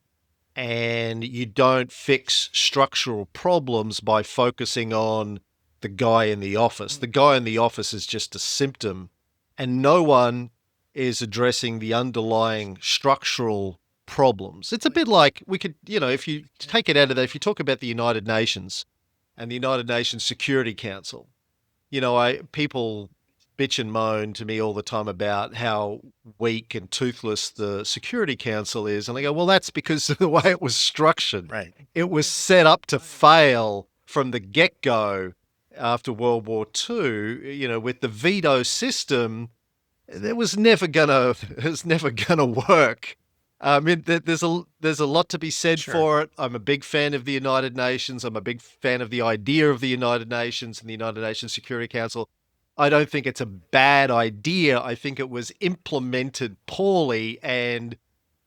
and you don't fix structural problems by focusing on the guy in the office. The guy in the office is just a symptom, and no one is addressing the underlying structural problems. It's a bit like we could, if you take it out of that, if you talk about the United Nations and the United Nations Security Council, people bitch and moan to me all the time about how weak and toothless the Security Council is, and I go, well, that's because of the way it was structured. Right. It was set up to fail from the get-go after World War II. With the veto system, it was never gonna work. I mean, there's a lot to be said Sure. for it. I'm a big fan of the United Nations. I'm a big fan of the idea of the United Nations and the United Nations Security Council. I don't think it's a bad idea. I think it was implemented poorly, and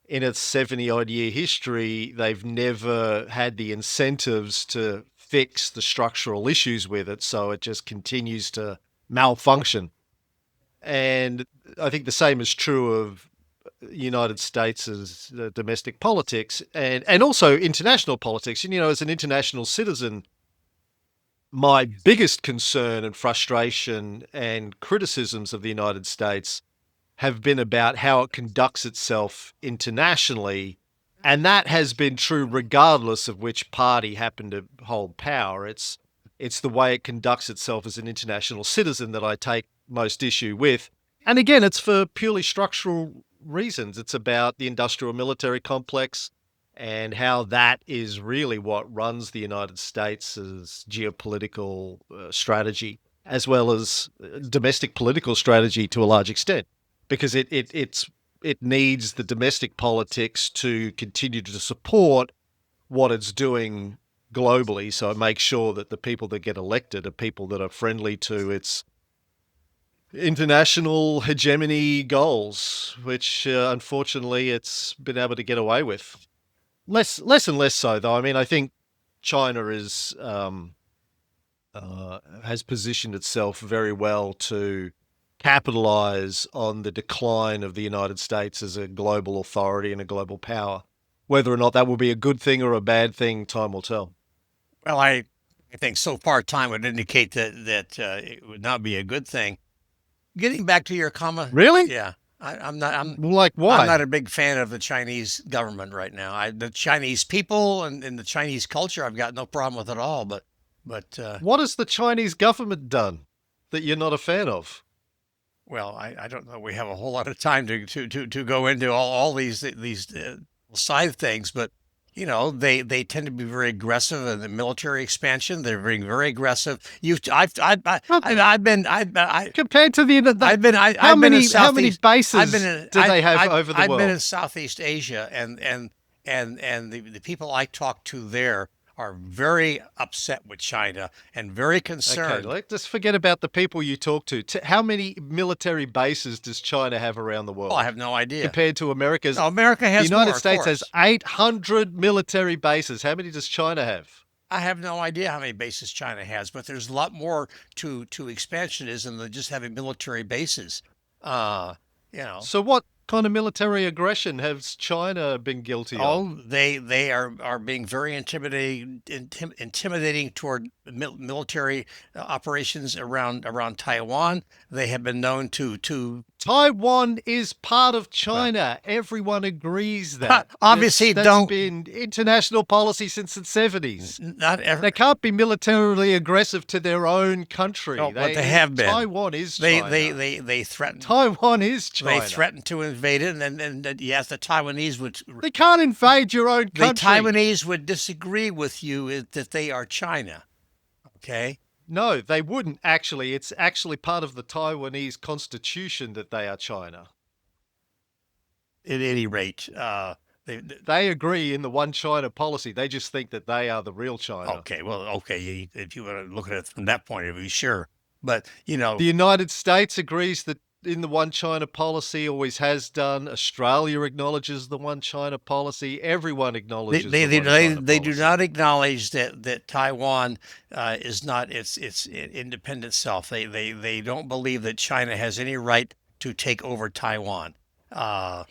in its 70-odd year history, they've never had the incentives to fix the structural issues with it, so it just continues to malfunction. And I think the same is true of United States' domestic politics and also international politics. And, as an international citizen, my biggest concern and frustration and criticisms of the United States have been about how it conducts itself internationally. And that has been true regardless of which party happened to hold power. It's the way it conducts itself as an international citizen that I take most issue with. And again, it's for purely structural reasons. It's about the industrial military complex and how that is really what runs the United States' geopolitical strategy, as well as domestic political strategy to a large extent, because it needs the domestic politics to continue to support what it's doing globally. So it makes sure that the people that get elected are people that are friendly to its international hegemony goals, which unfortunately it's been able to get away with. Less and less so, though. I mean, I think China has positioned itself very well to capitalize on the decline of the United States as a global authority and a global power. Whether or not that will be a good thing or a bad thing, time will tell. Well, I think so far time would indicate that it would not be a good thing. Getting back to your comment, Really? yeah, I'm not. Like, I'm not why? a big fan of the Chinese government right now. The Chinese people and the Chinese culture, I've got no problem with at all. But What has the Chinese government done that you're not a fan of? well, I don't know. We have a whole lot of time to go into all these side things, but they tend to be very aggressive in the military expansion. They're being very aggressive. Compared to I've been I, how I've been in how many Southeast. bases I've been in do they have over the I've been world? in Southeast Asia, and the people I talk to there are very upset with China and very Okay, concerned. let's just forget about the people you talk to. How many military bases does China have around the Well, I world have no idea. compared to America's? No, America The has United more, of States has course. 800 military bases. How many does China have? I have no idea how many bases China has, but there's a lot more to expansionism than just having military bases. Uh, you know, So what kind of military aggression has China been guilty of? Oh, they are being very intimidating toward military operations around Taiwan. They have been known to Taiwan is part of well, China. Everyone agrees that. obviously That's don't been international policy since the 70s. not ever. They can't be militarily aggressive to their own country. No, but they have been. Taiwan is They China. they threatened. Taiwan is They China. threatened to invade it, and yes, the Taiwanese would. They can't invade your own The country. Taiwanese would disagree with you that they are China. Okay. No, they wouldn't actually. It's actually part of the Taiwanese constitution that they are China. At any rate, They agree in the one China policy. They just think that they are the real China. okay, well, okay, if you want to look at it from that point of view, sure. But The United States agrees that in the one China policy, always has done. Australia acknowledges the one China policy. Everyone acknowledges the one China they do policy. not acknowledge that Taiwan is not its independent self. They don't believe that China has any right to take over Taiwan. The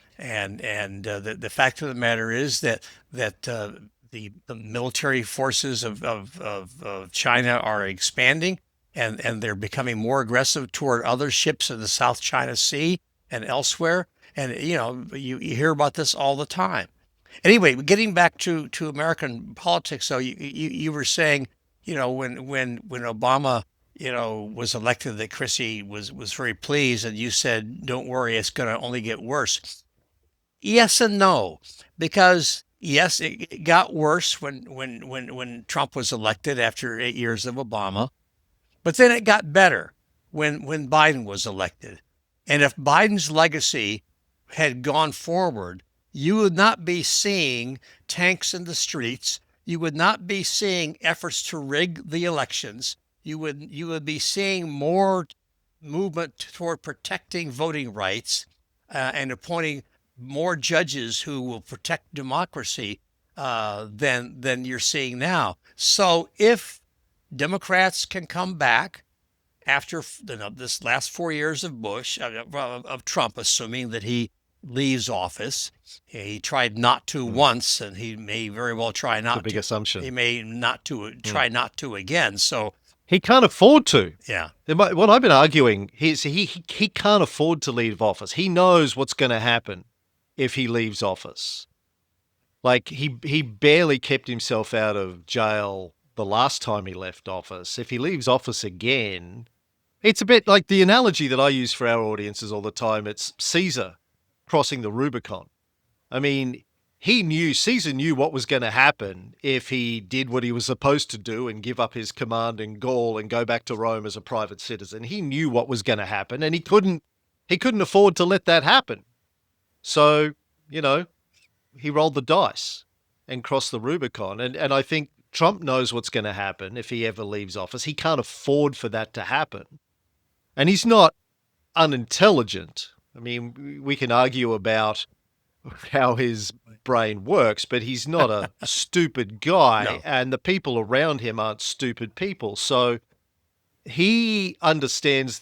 fact of the matter is that the military forces of China are expanding, and they're becoming more aggressive toward other ships in the South China Sea and elsewhere. And you hear about this all the time. Anyway, getting back to American politics, so you were saying, when Obama, was elected, that Chrissy was very pleased, and you said, "Don't worry, it's going to only get worse." Yes and no, because yes, it got worse when Trump was elected after 8 years of Obama, but then it got better when Biden was elected. And if Biden's legacy had gone forward, you would not be seeing tanks in the streets. You would not be seeing efforts to rig the elections. You would be seeing more movement toward protecting voting rights, and appointing more judges who will protect democracy, than you're seeing now. So if Democrats can come back after this last 4 years of Bush, of Trump, assuming that he leaves office. He tried not to once, and he may very well try It's a not big to. assumption. He may not to try not to again. So He can't afford to. yeah, What I've been arguing, he can't afford to leave office. He knows what's going to happen if he leaves office. Like he barely kept himself out of jail the last time he left office. If he leaves office again, it's a bit like the analogy that I use for our audiences all the time. It's Caesar crossing the Rubicon. I mean, Caesar knew what was going to happen if he did what he was supposed to do and give up his command in Gaul and go back to Rome as a private citizen. He knew what was going to happen, and he couldn't afford to let that happen. So, he rolled the dice and crossed the Rubicon. And I think Trump knows what's going to happen if he ever leaves office. He can't afford for that to happen. And he's not unintelligent. I mean, we can argue about how his brain works, but he's not a stupid guy, no. and the people around him aren't stupid people. So he understands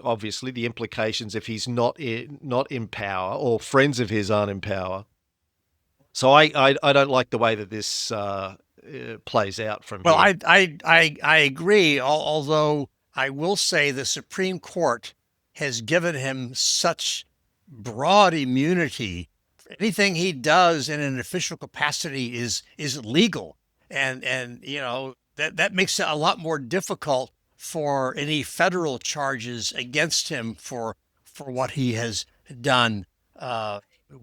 obviously the implications if he's not in power, or friends of his aren't in power. So I don't like the way that this plays out from Well, here. I agree. Although I will say the Supreme Court has given him such broad immunity. Anything he does in an official capacity is legal, and that makes it a lot more difficult for any federal charges against him for what he has done,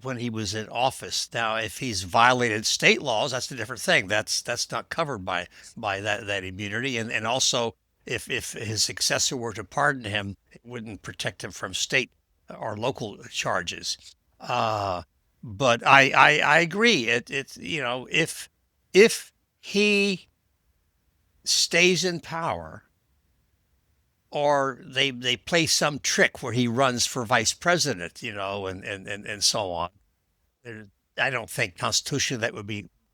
when he was in office. Now, if he's violated state laws, that's a different thing. That's not covered by that immunity, and also if his successor were to pardon him, it wouldn't protect him from state or local charges. But I agree. It's if he stays in power, or they play some trick where he runs for vice president, and so on. I don't think constitution that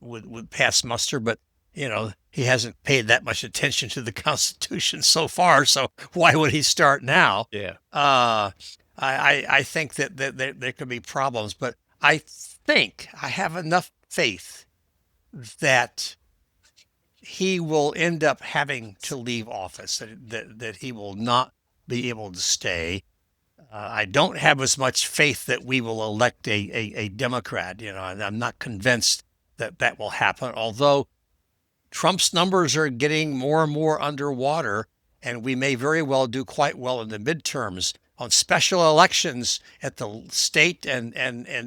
would pass muster, but he hasn't paid that much attention to the Constitution so far, so why would he start now? Yeah. I think that there could be problems, but I think I have enough faith that he will end up having to leave office, that he will not be able to stay. I don't have as much faith that we will elect a Democrat, and I'm not convinced that will happen, although Trump's numbers are getting more and more underwater, and we may very well do quite well in the midterms. On special elections at the state and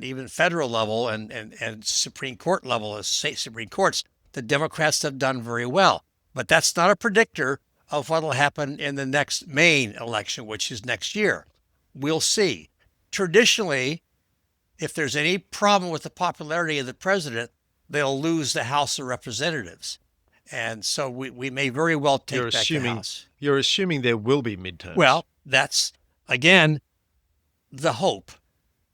even federal level, and Supreme Court level, as state Supreme Courts, the Democrats have done very well. But that's not a predictor of what will happen in the next main election, which is next year. We'll see. Traditionally, if there's any problem with the popularity of the president, they'll lose the House of Representatives. And so we may very well take back the House. You're assuming there will be midterms. Well, that's, again, the hope.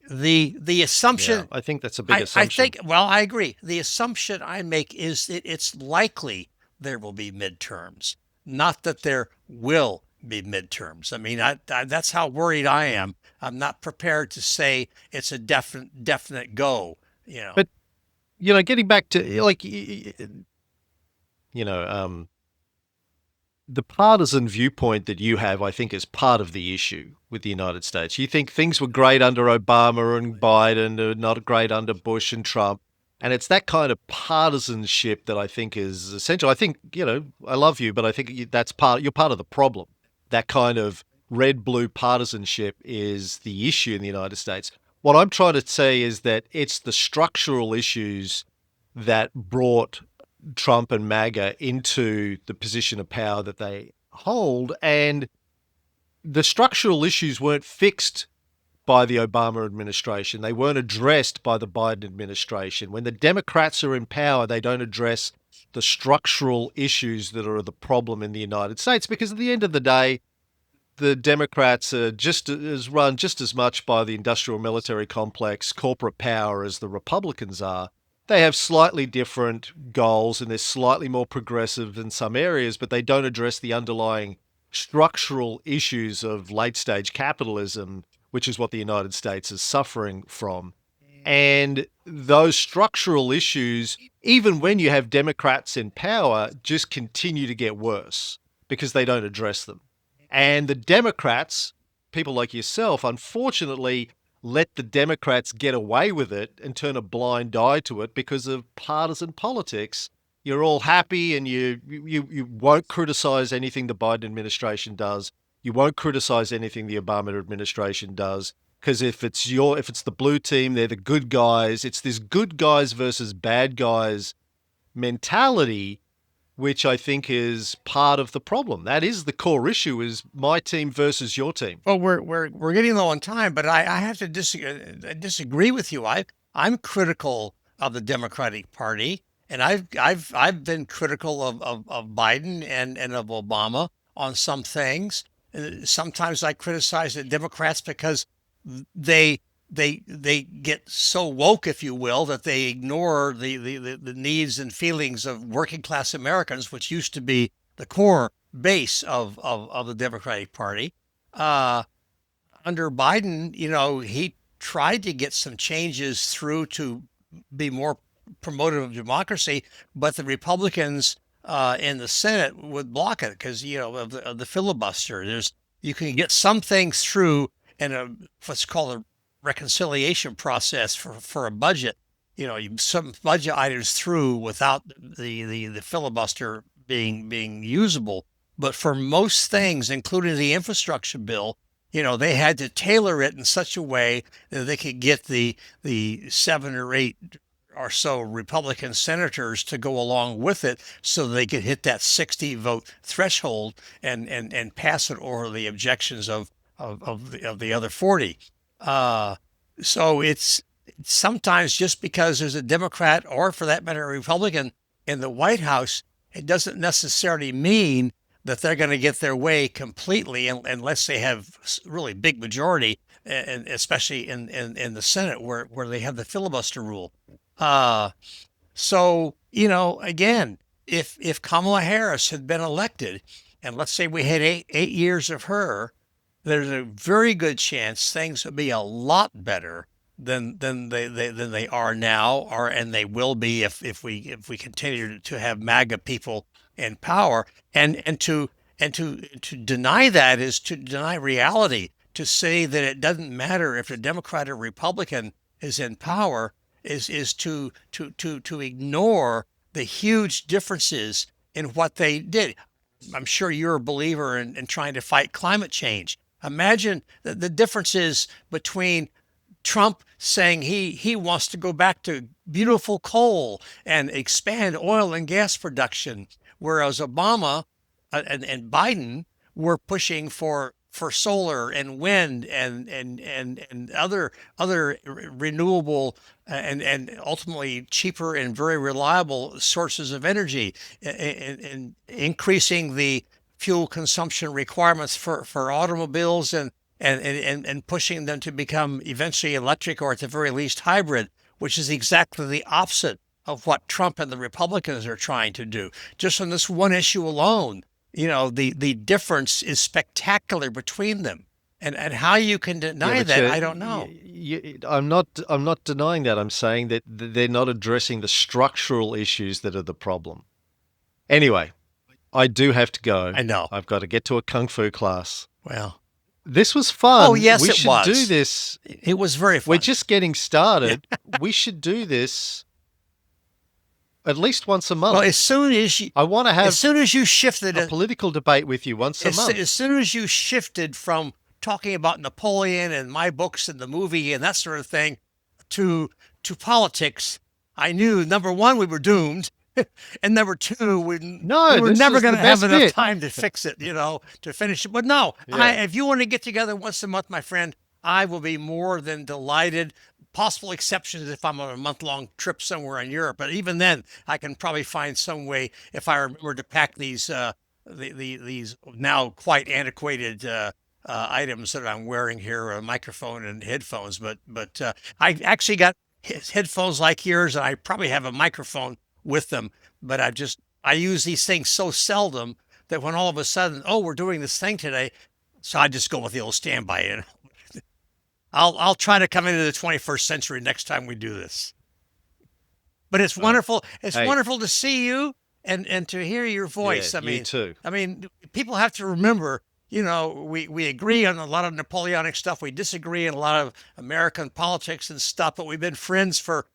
The assumption. Yeah, I think that's a big assumption. I agree. The assumption I make is that it's likely there will be midterms, not that there will be midterms. I mean, that's how worried I am. I'm not prepared to say it's a definite go. You know. But getting back to like you know, the partisan viewpoint that you have, I think, is part of the issue with the United States. You think things were great under Obama and Biden, not great under Bush and Trump. And it's that kind of partisanship that I think is essential. I think, I love you, but I think you're part of the problem. That kind of red blue partisanship is the issue in the United States. What I'm trying to say is that it's the structural issues that brought Trump and MAGA into the position of power that they hold. And the structural issues weren't fixed by the Obama administration. They weren't addressed by the Biden administration. When the Democrats are in power, they don't address the structural issues that are the problem in the United States, because at the end of the day, the Democrats are run just as much by the industrial military complex, corporate power, as the Republicans are. They have slightly different goals and they're slightly more progressive in some areas, but they don't address the underlying structural issues of late stage capitalism, which is what the United States is suffering from. And those structural issues, even when you have Democrats in power, just continue to get worse because they don't address them. And the Democrats, people like yourself, unfortunately, let the Democrats get away with it and turn a blind eye to it because of partisan politics. You're all happy and you won't criticize anything the Biden administration does. You won't criticize anything the Obama administration does, because if it's the blue team, they're the good guys. It's this good guys versus bad guys mentality, which I think is part of the problem. That is the core issue: is my team versus your team. Well, we're getting low on time, but I have to disagree with you. I'm critical of the Democratic Party, and I've been critical of Biden and of Obama on some things. Sometimes I criticize the Democrats because they get so woke, if you will, that they ignore the needs and feelings of working class Americans, which used to be the core base of the Democratic Party. Under Biden, he tried to get some changes through to be more promotive of democracy, but the Republicans in the Senate would block it because of the filibuster. You can get some things through in what's called a reconciliation process for a budget. Some budget items through without the filibuster being usable. But for most things, including the infrastructure bill, they had to tailor it in such a way that they could get the 7 or 8 or so Republican senators to go along with it so they could hit that 60 vote threshold and pass it over the objections of the other 40. So it's sometimes just because there's a Democrat, or for that matter, a Republican in the White House, it doesn't necessarily mean that they're going to get their way completely unless they have really big majority, and especially in the Senate where they have the filibuster rule. So, again, if Kamala Harris had been elected, and let's say we had eight years of her, there's a very good chance things would be a lot better than they are now, and they will be if we continue to have MAGA people in power. And to deny that is to deny reality. To say that it doesn't matter if a Democrat or Republican is in power is to ignore the huge differences in what they did. I'm sure you're a believer in trying to fight climate change. Imagine the differences between Trump saying he wants to go back to beautiful coal and expand oil and gas production, whereas Obama and Biden were pushing for solar and wind and other renewable and ultimately cheaper and very reliable sources of energy, and increasing the fuel consumption requirements for automobiles and pushing them to become eventually electric, or at the very least hybrid, which is exactly the opposite of what Trump and the Republicans are trying to do. Just on this one issue alone, the difference is spectacular between them. And how you can Yeah, deny but that, I don't know. I'm not denying that. I'm saying that they're not addressing the structural issues that are the problem. Anyway, I do have to go. I know. I've got to get to a kung fu class. Well, This was oh, fun. yes, We it should do was. this. It was very We're fun. just getting Yeah. started. We should do this at least once a Well, month. I want to as have soon as you shifted a political debate with you once a as month. soon as you shifted from talking about Napoleon and my books and the movie and that sort of thing to politics, I knew number one we were doomed, and number two we No, were this never was going the to have best enough bit. time to fix it, to finish it. But no, Yeah. if you want to get together once a month, my friend, I will be more than delighted. Possible exceptions if I'm on a month-long trip somewhere in Europe, but even then, I can probably find some way if I remember to pack these these now quite antiquated items that I'm wearing here, a microphone and headphones. But I actually got headphones like yours, and I probably have a microphone with them. But I use these things so seldom that when all of a sudden, oh, we're doing this thing today, so I just go with the old standby. I'll try to come into the 21st century next time we do this. But it's Right. wonderful. It's Hey, wonderful to see you and to hear your yeah, voice. I you mean, too. I mean, people have to remember, we agree on a lot of Napoleonic stuff. We disagree on a lot of American politics and stuff, but we've been friends for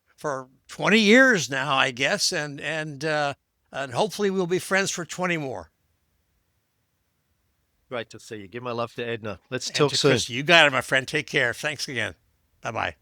20 years now, I guess, and hopefully we'll be friends for 20 more. Great to see you. Give my love to Edna. Let's And talk to soon. Chris, you got it, my friend. Take care. Thanks again. Bye bye.